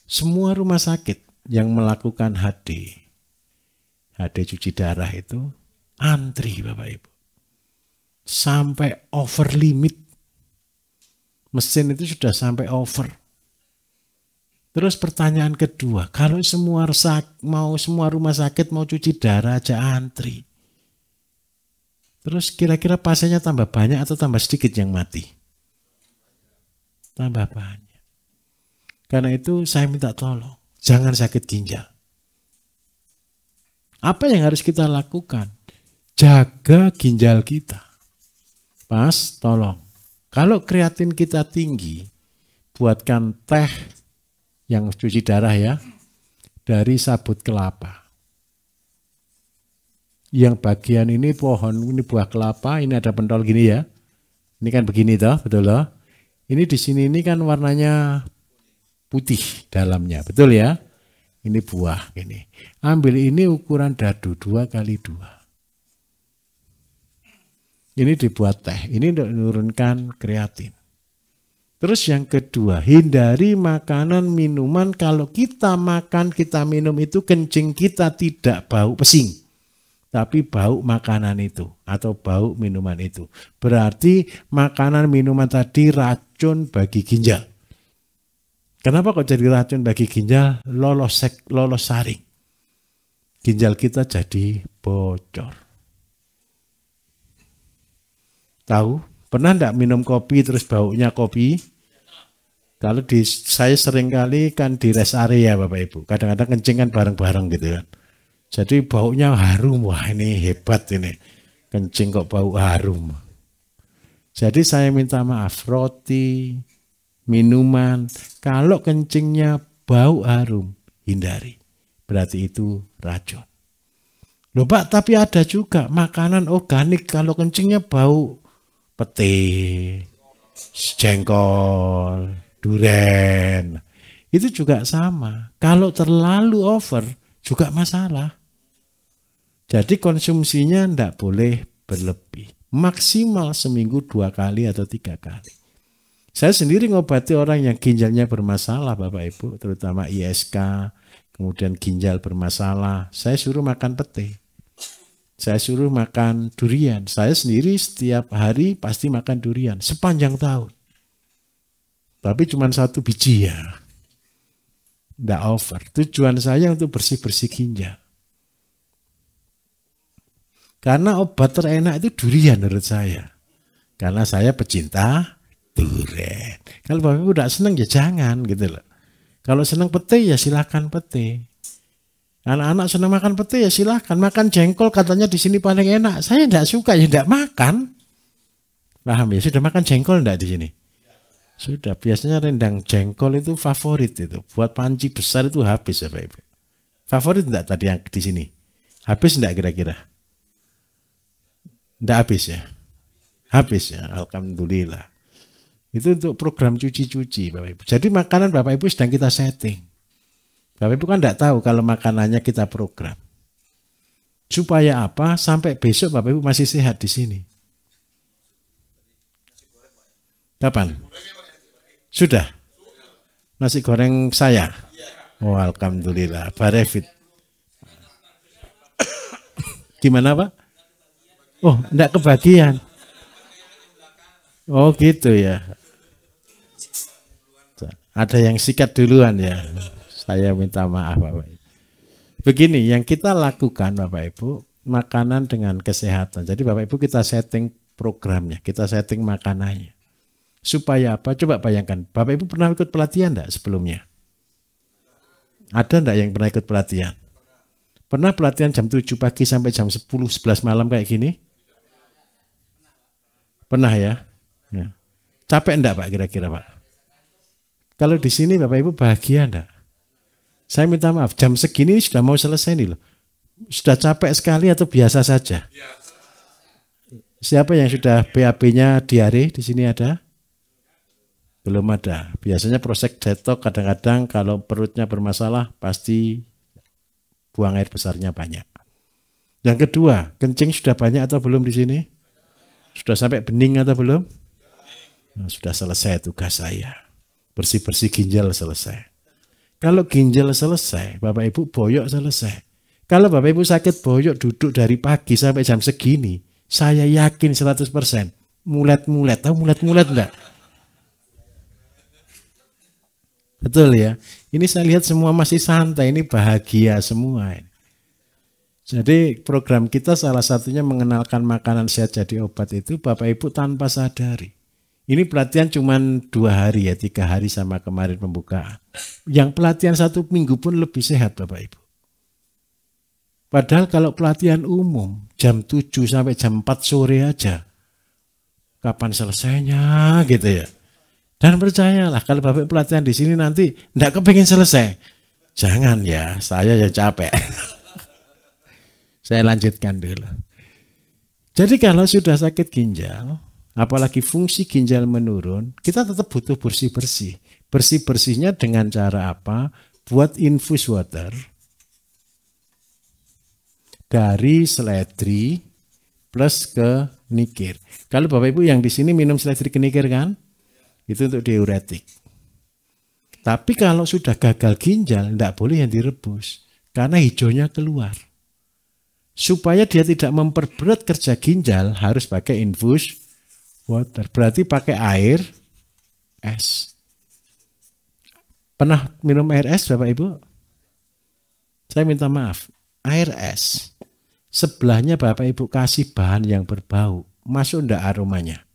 [SPEAKER 2] Semua rumah sakit yang melakukan HD cuci darah itu antri Bapak Ibu. Sampai over limit. Mesin itu sudah sampai over. Terus pertanyaan kedua, kalau semua rumah sakit mau cuci darah aja antri. Terus kira-kira pasiennya tambah banyak atau tambah sedikit yang mati? Tambah banyak. Karena itu saya minta tolong, jangan sakit ginjal. Apa yang harus kita lakukan? Jaga ginjal kita. Pas, tolong. Kalau kreatin kita tinggi, buatkan teh yang cuci darah ya, dari sabut kelapa. Yang bagian ini pohon, ini buah kelapa, ini ada pentol gini ya. Ini kan begini toh, betul loh. Ini di sini ini kan warnanya putih dalamnya, betul ya. Ini buah ini. Ambil ini ukuran dadu 2x2. Ini dibuat teh. Ini untuk menurunkan kreatin. Terus yang kedua, hindari makanan minuman kalau kita makan, kita minum itu kencing kita tidak bau pesing. Tapi bau makanan itu atau bau minuman itu. Berarti makanan minuman tadi racun bagi ginjal. Kenapa kok jadi racun bagi ginjal? Lolos saring. Ginjal kita jadi bocor. Tahu? Pernah enggak minum kopi terus baunya kopi? Kalau saya sering kali kan di rest area Bapak Ibu. Kadang-kadang kencing kan bareng-bareng gitu kan. Jadi baunya harum. Wah ini hebat ini. Kencing kok bau harum. Jadi saya minta maaf. Roti, minuman. Kalau kencingnya bau harum, hindari. Berarti itu racun. Loh Pak, tapi ada juga makanan organik. Kalau kencingnya bau pete, jengkol, duren. Itu juga sama. Kalau terlalu over juga masalah. Jadi konsumsinya tidak boleh berlebih. Maksimal seminggu 2 kali atau 3 kali. Saya sendiri ngobati orang yang ginjalnya bermasalah Bapak Ibu. Terutama ISK, kemudian ginjal bermasalah. Saya suruh makan pete. Saya suruh makan durian. Saya sendiri setiap hari pasti makan durian sepanjang tahun. Tapi cuma 1 biji ya. Tidak over. Tujuan saya untuk bersih-bersih ginjal. Karena obat terenak itu durian menurut saya. Karena saya pecinta durian. Kalau Bapak Ibu tidak senang ya jangan gitu loh. Kalau senang pete ya silakan pete. Anak-anak senang makan pete ya silahkan. Makan jengkol katanya di sini paling enak. Saya tidak suka ya tidak makan. Paham ya? Sudah makan jengkol enggak di sini? Sudah, biasanya rendang jengkol itu favorit itu. Buat panci besar itu habis ya Pak Ibu. Favorit enggak tadi yang di sini? Habis enggak kira-kira? Enggak habis ya? Habis ya, alhamdulillah. Itu untuk program cuci-cuci Bapak Ibu. Jadi makanan Bapak Ibu sedang kita setting. Bapak Ibu kan enggak tahu kalau makanannya kita program. Supaya apa? Sampai besok Bapak Ibu masih sehat di sini. Kapan? Sudah? Nasi goreng saya? Oh alhamdulillah, Pak Revit. Gimana Pak? Oh enggak kebagian. Oh gitu ya. Ada yang sikat duluan ya. Saya minta maaf Bapak Ibu. Begini yang kita lakukan Bapak Ibu, makanan dengan kesehatan. Jadi Bapak Ibu kita setting programnya, kita setting makanannya. Supaya apa? Coba bayangkan, Bapak Ibu pernah ikut pelatihan enggak sebelumnya? Ada enggak yang pernah ikut pelatihan? Pernah pelatihan jam 7 pagi sampai jam 10, 11 malam kayak gini? Pernah ya? Ya. Capek enggak Pak kira-kira Pak? Kalau di sini Bapak Ibu bahagia enggak? Saya minta maaf, jam segini sudah mau selesai nih loh. Sudah capek sekali atau biasa saja? Siapa yang sudah BAB-nya diare di sini ada? Belum ada. Biasanya proses detok kadang-kadang kalau perutnya bermasalah pasti buang air besarnya banyak. Yang kedua, kencing sudah banyak atau belum di sini? Sudah sampai bening atau belum? Nah, sudah selesai tugas saya. Bersih-bersih ginjal selesai. Kalau ginjal selesai, Bapak Ibu boyok selesai. Kalau Bapak Ibu sakit boyok duduk dari pagi sampai jam segini, saya yakin 100%. Mulet-mulet, tahu mulet-mulet enggak? Betul ya. Ini saya lihat semua masih santai, ini bahagia semua. Jadi program kita salah satunya mengenalkan makanan sehat jadi obat itu Bapak Ibu tanpa sadari. Ini pelatihan cuma 2 hari ya, 3 hari sama kemarin pembukaan. Yang pelatihan 1 minggu pun lebih sehat Bapak Ibu. Padahal kalau pelatihan umum jam 7 sampai jam 4 sore aja. Kapan selesainya gitu ya. Dan percayalah kalau Bapak pelatihan di sini nanti enggak kepengen selesai. Jangan ya, saya yang capek. Saya lanjutkan dulu. Jadi kalau sudah sakit ginjal, apalagi fungsi ginjal menurun, kita tetap butuh bersih-bersih. Bersih-bersihnya dengan cara apa? Buat infus water dari seledri plus ke nikir. Kalau Bapak Ibu yang di sini minum seledri ke nikir kan? Itu untuk diuretik. Tapi kalau sudah gagal ginjal, tidak boleh yang direbus. Karena hijaunya keluar. Supaya dia tidak memperberat kerja ginjal, harus pakai infus water. Berarti pakai air es. Pernah minum air es Bapak Ibu? Saya minta maaf. Air es. Sebelahnya Bapak Ibu kasih bahan yang berbau. Masuk enggak aromanya?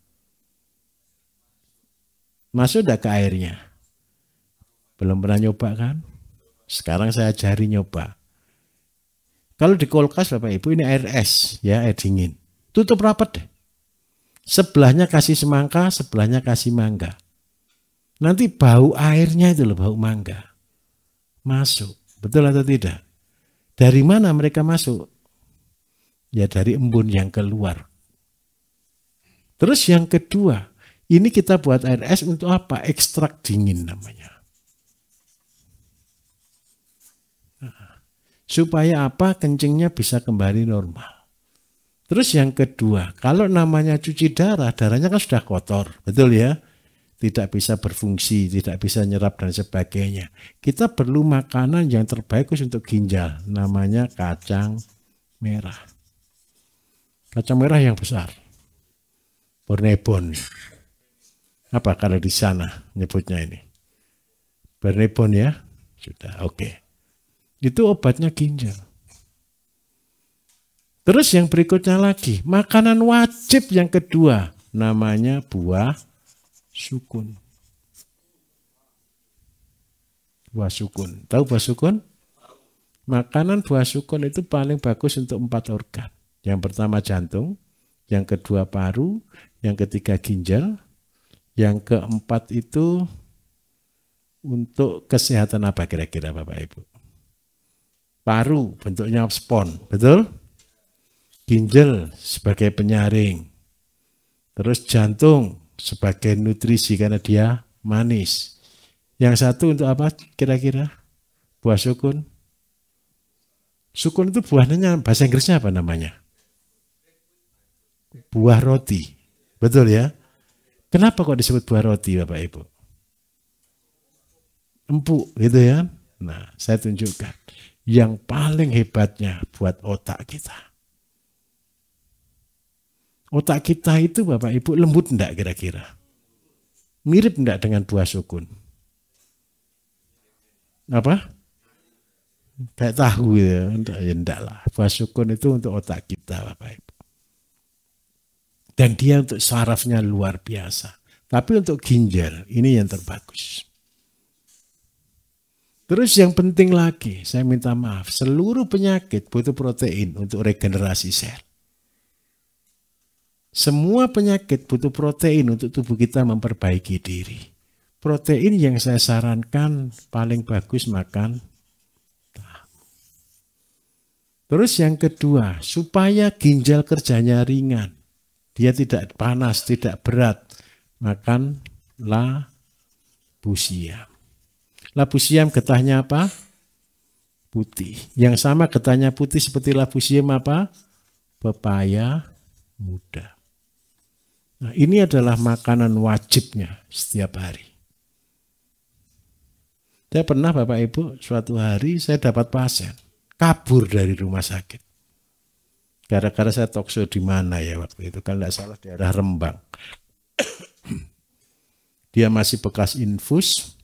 [SPEAKER 2] Masuk enggak ke airnya? Belum pernah nyoba kan? Sekarang saya ajari nyoba. Kalau di kulkas Bapak Ibu ini air es, ya air dingin. Tutup rapat deh. Sebelahnya kasih semangka, sebelahnya kasih mangga. Nanti bau airnya itu loh, bau mangga. Masuk. Betul atau tidak? Dari mana mereka masuk? Ya dari embun yang keluar. Terus yang kedua, ini kita buat air es untuk apa? Ekstrak dingin namanya. Supaya apa? Kencingnya bisa kembali normal. Terus yang kedua, kalau namanya cuci darah, darahnya kan sudah kotor. Betul ya? Tidak bisa berfungsi, tidak bisa nyerap dan sebagainya. Kita perlu makanan yang terbaik untuk ginjal. Namanya kacang merah. Kacang merah yang besar. Bernebon. Apa kalau di sana nyebutnya ini? Bernebon ya? Sudah, oke. Itu obatnya ginjal. Terus yang berikutnya lagi, makanan wajib yang kedua. Namanya buah sukun. Buah sukun. Tahu buah sukun? Makanan buah sukun itu paling bagus untuk 4 organ. Yang pertama jantung, yang kedua paru, yang ketiga ginjal, Yang keempat itu untuk kesehatan apa kira-kira Bapak Ibu? Paru bentuknya spon, betul? Ginjal sebagai penyaring. Terus jantung sebagai nutrisi karena dia manis. Yang satu untuk apa kira-kira? Buah sukun. Sukun itu buahnya bahasa Inggrisnya apa namanya? Buah roti. Betul ya? Kenapa kok disebut buah roti Bapak Ibu? Empuk gitu ya. Nah, saya tunjukkan. Yang paling hebatnya buat otak kita. Otak kita itu Bapak Ibu lembut enggak kira-kira? Mirip enggak dengan buah sukun? Apa? Kayak tahu ya. Enggak lah. Buah sukun itu untuk otak kita Bapak Ibu. Dan dia untuk sarafnya luar biasa. Tapi untuk ginjal ini yang terbagus. Terus yang penting lagi, saya minta maaf, seluruh penyakit butuh protein untuk regenerasi sel. Semua penyakit butuh protein untuk tubuh kita memperbaiki diri. Protein yang saya sarankan paling bagus makan tahu. Terus yang kedua, supaya ginjal kerjanya ringan, dia tidak panas, tidak berat, makan labu siam. Labu siam getahnya apa? Putih. Yang sama getahnya putih seperti labu siam apa? Pepaya muda. Nah, ini adalah makanan wajibnya setiap hari. Saya pernah Bapak Ibu, suatu hari saya dapat pasien kabur dari rumah sakit. Gara-gara saya talkshow di mana ya waktu itu, kalau tidak salah daerah Rembang. Dia masih bekas infus.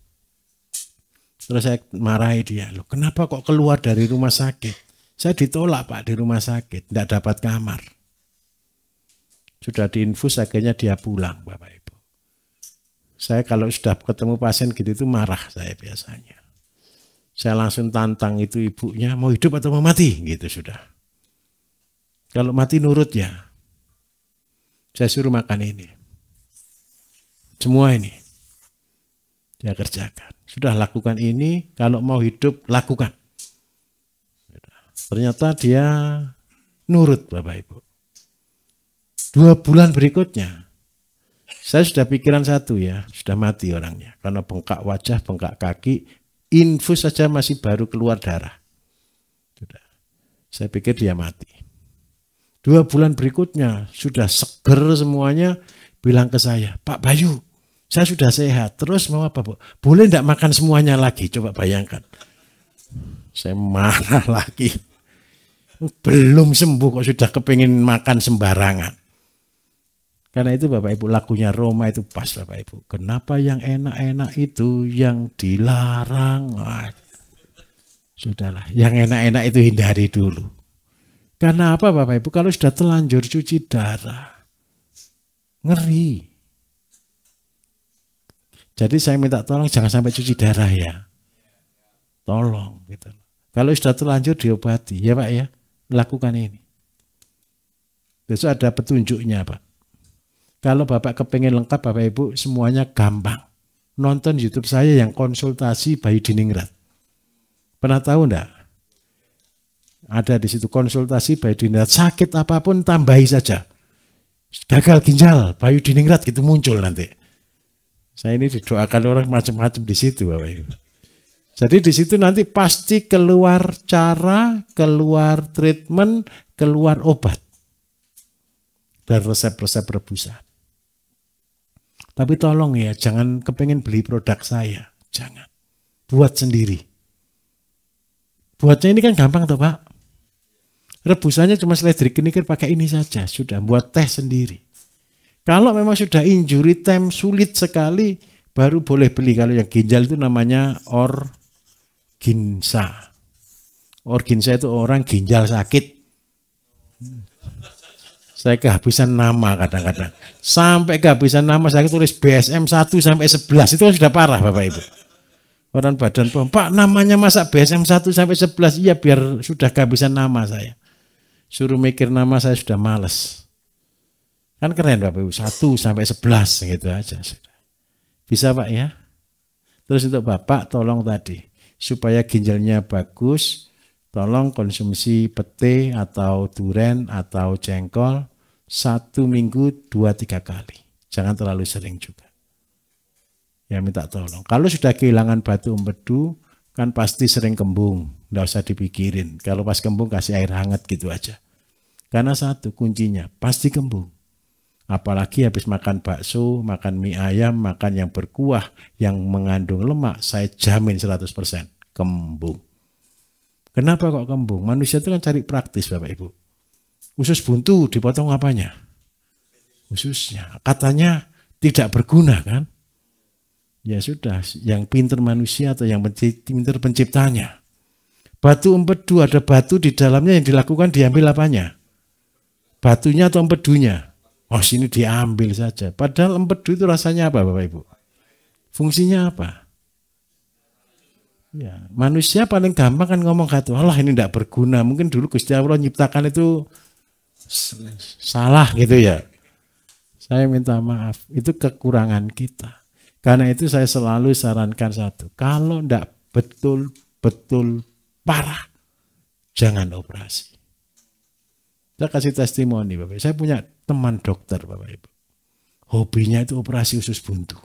[SPEAKER 2] Terus saya marahi dia, loh kenapa kok keluar dari rumah sakit? Saya ditolak Pak di rumah sakit, tidak dapat kamar. Sudah diinfus akhirnya dia pulang Bapak Ibu. Saya kalau sudah ketemu pasien gitu itu marah saya biasanya. Saya langsung tantang itu ibunya, mau hidup atau mau mati? Gitu sudah. Kalau mati nurut ya. Saya suruh makan ini. Semua ini. Dia kerjakan. Sudah lakukan ini, kalau mau hidup lakukan. Ternyata dia nurut Bapak Ibu. 2 bulan berikutnya, saya sudah pikiran satu ya, sudah mati orangnya. Karena bengkak wajah, bengkak kaki, infus saja masih baru keluar darah. Sudah. Saya pikir dia mati. 2 bulan berikutnya, sudah seger semuanya, bilang ke saya, Pak Bayu, saya sudah sehat, terus mau apa Bu? Boleh enggak makan semuanya lagi? Coba bayangkan. Saya marah lagi. Belum sembuh kok sudah kepingin makan sembarangan. Karena itu Bapak Ibu lakunya Roma itu pas Bapak Ibu. Kenapa yang enak-enak itu yang dilarang? Sudahlah, yang enak-enak itu hindari dulu. Karena apa Bapak Ibu? Kalau sudah telanjur cuci darah, ngeri. Jadi saya minta tolong jangan sampai cuci darah ya. Tolong gitu. Kalau sudah terlanjur diobati, ya Pak ya, lakukan ini. Besok ada petunjuknya Pak. Kalau Bapak kepengen lengkap Bapak Ibu semuanya gampang. Nonton YouTube saya yang konsultasi bayi diningrat. Pernah tahu enggak? Ada di situ konsultasi bayi diningrat. Sakit apapun tambahi saja. Gagal ginjal, bayi diningrat gitu muncul nanti. Saya ini didoakan orang macam-macam di situ Bapak Ibu. Jadi di situ nanti pasti keluar cara, keluar treatment, keluar obat. Dan resep-resep rebusan. Tapi tolong ya, jangan kepengen beli produk saya. Jangan. Buat sendiri. Buatnya ini kan gampang toh Pak. Rebusannya cuma seledri kenikir pakai ini saja. Sudah buat teh sendiri. Kalau memang sudah injury time sulit sekali, baru boleh beli. Kalau yang ginjal itu namanya orginsa. Orginsa itu orang ginjal sakit. Saya kehabisan nama kadang-kadang. Sampai kehabisan nama saya tulis BSM 1 sampai 11. Itu sudah parah Bapak Ibu. Orang badan POM, Pak namanya masa BSM 1 sampai 11? Iya biar sudah kehabisan nama saya. Suruh mikir nama saya sudah males. Kan keren Bapak Ibu, 1 sampai 11 gitu aja. Bisa Pak ya? Terus untuk Bapak tolong tadi, supaya ginjalnya bagus, tolong konsumsi pete atau duren atau jengkol 1 minggu 2-3 kali. Jangan terlalu sering juga. Ya minta tolong. Kalau sudah kehilangan batu empedu, kan pasti sering kembung. Nggak usah dipikirin. Kalau pas kembung kasih air hangat gitu aja. Karena satu kuncinya, pasti kembung. Apalagi habis makan bakso, makan mie ayam, makan yang berkuah, yang mengandung lemak, saya jamin 100% kembung. Kenapa kok kembung? Manusia itu kan cari praktis Bapak Ibu. Usus buntu dipotong apanya? Ususnya. Katanya tidak berguna kan? Ya sudah, yang pinter manusia atau yang pinter penciptanya. Batu empedu, ada batu di dalamnya yang dilakukan diambil apanya? Batunya atau empedunya? Oh sini diambil saja. Padahal empedu itu rasanya apa Bapak Ibu? Fungsinya apa? Ya, manusia paling gampang kan ngomong kata, Allah ini tidak berguna. Mungkin dulu Gusti Allah nyiptakan itu salah gitu ya. Saya minta maaf, itu kekurangan kita. Karena itu saya selalu sarankan satu, kalau tidak betul-betul parah, jangan operasi. Saya kasih testimoni Bapak. Saya punya teman dokter Bapak Ibu. Hobinya itu operasi usus buntu.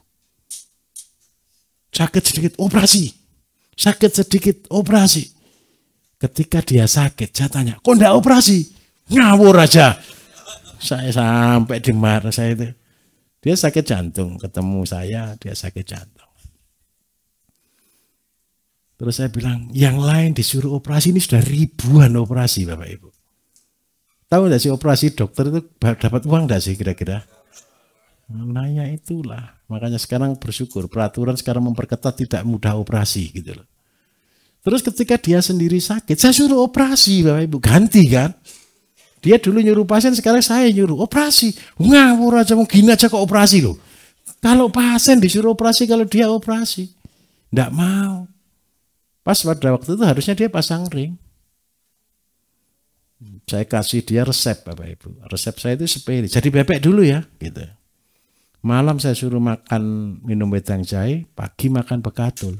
[SPEAKER 2] Sakit sedikit operasi. Sakit sedikit operasi. Ketika dia sakit, saya tanya, kok enggak operasi? Ngawur aja. Saya sampai dimarah saya itu. Dia sakit jantung, ketemu saya, dia sakit jantung. Terus saya bilang, yang lain disuruh operasi, ini sudah ribuan operasi Bapak Ibu. Tahu enggak sih operasi dokter itu dapat uang enggak sih kira-kira? Nanya itulah. Makanya sekarang bersyukur, peraturan sekarang memperketat tidak mudah operasi gitu loh. Terus ketika dia sendiri sakit, saya suruh operasi Bapak Ibu, ganti kan? Dia dulu nyuruh pasien, sekarang saya nyuruh operasi. Ngawur aja, mau gini aja kok operasi loh. Kalau pasien disuruh operasi, kalau dia operasi. Enggak mau. Pas pada waktu itu harusnya dia pasang ring. Saya kasih dia resep Bapak Ibu. Resep saya itu sepele. Jadi bebek dulu ya. Gitu. Malam saya suruh makan minum wedang jahe, pagi makan bekatul.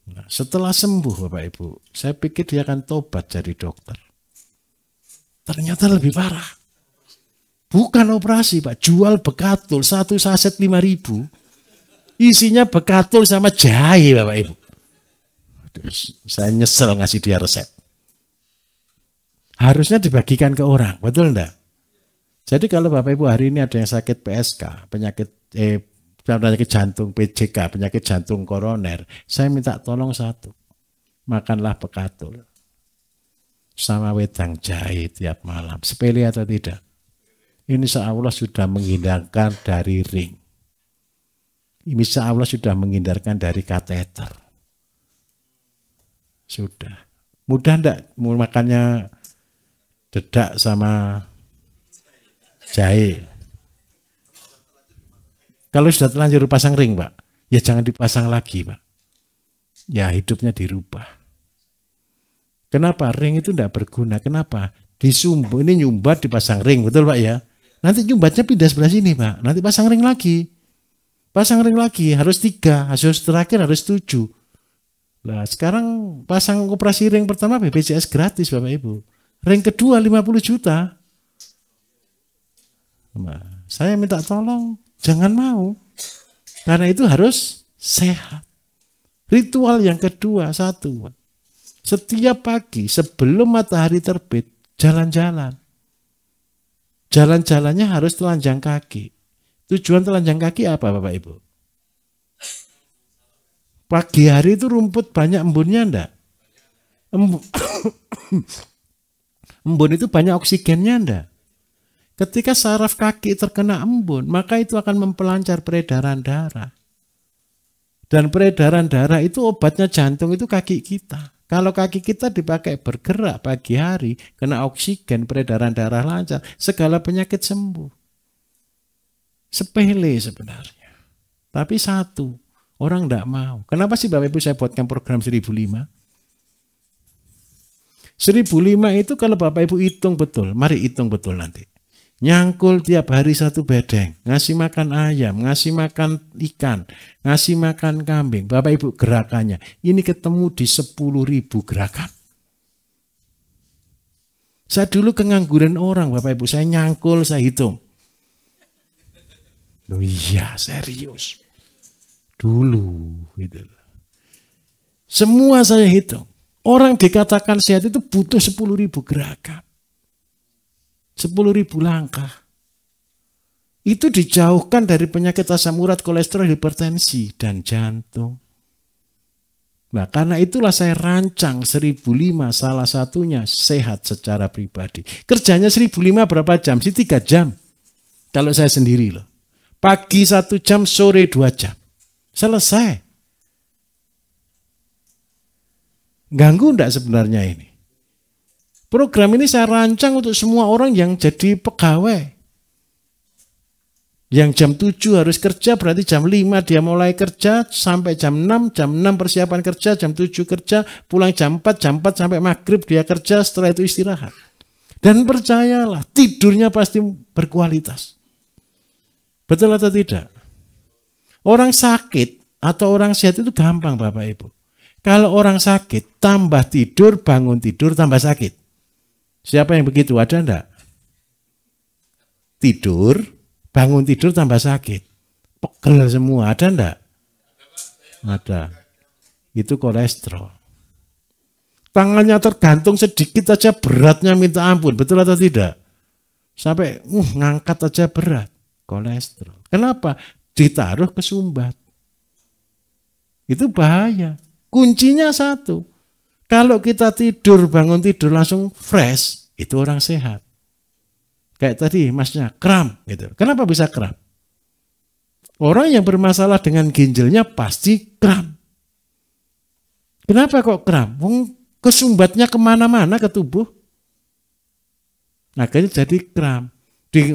[SPEAKER 2] Nah, setelah sembuh Bapak Ibu, saya pikir dia akan tobat jadi dokter. Ternyata lebih parah. Bukan operasi Pak, jual bekatul 1 saset 5.000. Isinya bekatul sama jahe Bapak Ibu. Saya nyesel ngasih dia resep. Harusnya dibagikan ke orang, betul enggak? Jadi kalau Bapak Ibu hari ini ada yang sakit PSK, penyakit jantung, PJK, penyakit jantung koroner, saya minta tolong satu, makanlah bekatul sama wedang jahe tiap malam. Sepele atau tidak? Insya Allah sudah menghindarkan dari ring. Insya Allah sudah menghindarkan dari kateter. Sudah. Mudah enggak makannya dedak sama jahe? Kalau sudah terlanjur pasang ring Pak, ya jangan dipasang lagi Pak. Ya hidupnya dirubah. Kenapa? Ring itu tidak berguna. Kenapa? Disumbu, ini nyumbat dipasang ring, betul Pak ya? Nanti nyumbatnya pindah sebelah sini Pak, nanti pasang ring lagi. Pasang ring lagi, harus 3, harus terakhir harus 7. Nah sekarang pasang operasi ring pertama BPJS gratis Bapak Ibu. Ring kedua 50 juta. Nah, saya minta tolong, jangan mau. Karena itu harus sehat. Ritual yang kedua, satu. Setiap pagi sebelum matahari terbit, jalan-jalan. Jalan-jalannya harus telanjang kaki. Tujuan telanjang kaki apa Bapak Ibu? Pagi hari itu rumput banyak embunnya enggak? Embun itu banyak oksigennya enggak? Ketika saraf kaki terkena embun, maka itu akan mempelancar peredaran darah. Dan peredaran darah itu obatnya jantung itu kaki kita. Kalau kaki kita dipakai bergerak pagi hari, kena oksigen, peredaran darah lancar, segala penyakit sembuh. Sepele sebenarnya. Tapi satu, orang enggak mau. Kenapa sih Bapak Ibu saya buatkan program 1005? 1005 itu kalau Bapak Ibu hitung betul, mari hitung betul nanti. Nyangkul tiap hari 1 bedeng, ngasih makan ayam, ngasih makan ikan, ngasih makan kambing. Bapak Ibu gerakannya, ini ketemu di 10.000 gerakan. Saya dulu kengangguran orang, Bapak Ibu, saya nyangkul, saya hitung. Loh iya, serius. Dulu gitu. Semua saya hitung. Orang dikatakan sehat itu butuh 10.000 gerakan. 10.000 langkah. Itu dijauhkan dari penyakit asam urat, kolesterol, hipertensi, dan jantung. Nah, karena itulah saya rancang 1.005, salah satunya sehat secara pribadi. Kerjanya 1.005 berapa jam? Sih 3 jam. Kalau saya sendiri loh. Pagi 1 jam, sore 2 jam. Selesai. Ganggu enggak sebenarnya ini? Program ini saya rancang untuk semua orang yang jadi pegawai. Yang jam 7 harus kerja, berarti jam 5 dia mulai kerja sampai jam 6. Jam 6 persiapan kerja, jam 7 kerja, pulang jam 4 sampai maghrib dia kerja, setelah itu istirahat. Dan percayalah, tidurnya pasti berkualitas. Betul atau tidak? Orang sakit atau orang sehat itu gampang Bapak Ibu. Kalau orang sakit, tambah tidur, bangun tidur, tambah sakit. Siapa yang begitu? Ada enggak? Tidur, bangun tidur, tambah sakit. Pegel semua. Ada enggak? Ada. Itu kolesterol. Tangannya tergantung sedikit aja beratnya minta ampun. Betul atau tidak? Sampai ngangkat aja berat. Kolesterol. Kenapa? Ditaruh ke sumbat. Itu bahaya. Kuncinya satu. Kalau kita tidur, bangun tidur langsung fresh, itu orang sehat. Kayak tadi masnya kram gitu. Kenapa bisa kram? Orang yang bermasalah dengan ginjalnya pasti kram. Kenapa kok kram? Kesumbatnya kemana-mana ke tubuh. Akhirnya jadi kram.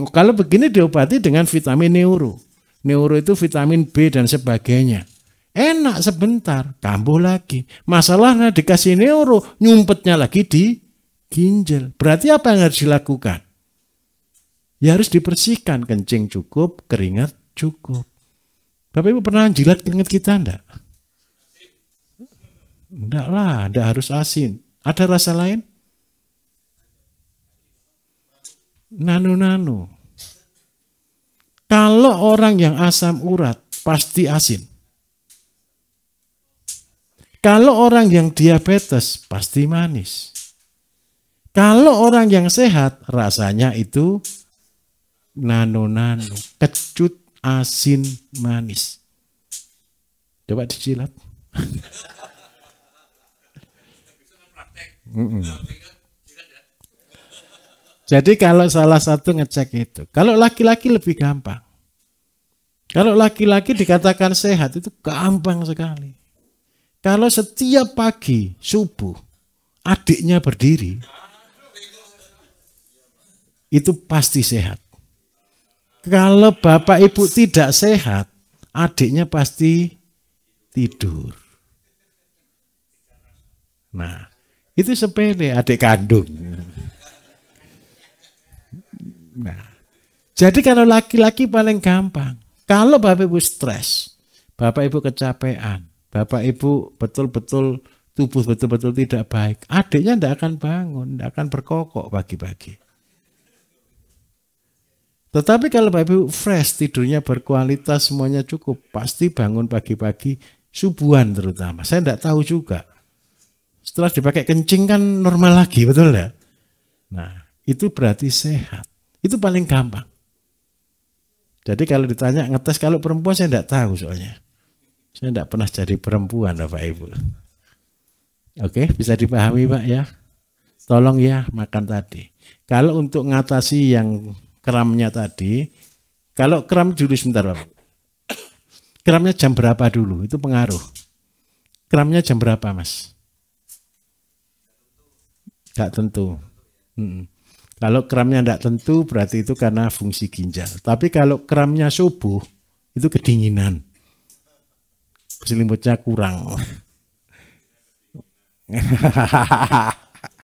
[SPEAKER 2] Kalau begini diobati dengan vitamin neuro. Neuro itu vitamin B dan sebagainya. Enak sebentar, kambuh lagi. Masalahnya dikasih neuro, nyumpetnya lagi di ginjal. Berarti apa yang harus dilakukan? Ya harus dibersihkan, kencing cukup, keringat cukup. Bapak Ibu pernah jilat keringat kita enggak? Enggak lah, enggak harus asin. Ada rasa lain? Nano-nano. Kalau orang yang asam urat, pasti asin. Kalau orang yang diabetes pasti manis. Kalau orang yang sehat rasanya itu nano-nano, kecut, asin, manis. Coba dijilat. Jadi kalau salah satu ngecek itu. Kalau laki-laki lebih gampang. Kalau laki-laki dikatakan sehat itu gampang sekali. Kalau setiap pagi subuh adiknya berdiri, itu pasti sehat. Kalau bapak ibu tidak sehat, adiknya pasti tidur. Nah, itu sepele, adik kandung. Nah, jadi kalau laki-laki paling gampang. Kalau bapak ibu stres, bapak ibu kecapean, bapak ibu betul-betul tubuh betul-betul tidak baik, adiknya tidak akan bangun, tidak akan berkokok pagi-pagi. Tetapi kalau bapak ibu fresh, tidurnya berkualitas, semuanya cukup, pasti bangun pagi-pagi, subuhan terutama. Saya tidak tahu juga. Setelah dipakai kencing kan normal lagi, betul ya? Nah, itu berarti sehat. Itu paling gampang. Jadi kalau ditanya ngetes kalau perempuan saya tidak tahu soalnya. Saya tidak pernah jadi perempuan Bapak Ibu. Oke, bisa dipahami Pak ya? Tolong ya makan tadi. Kalau untuk ngatasi yang kramnya tadi, kalau kram dulu sebentar Bapak. Kramnya jam berapa dulu? Itu pengaruh. Kramnya jam berapa Mas? Gak tentu. Kalau kramnya tidak tentu berarti itu karena fungsi ginjal. Tapi kalau kramnya subuh itu kedinginan. Selimutnya kurang.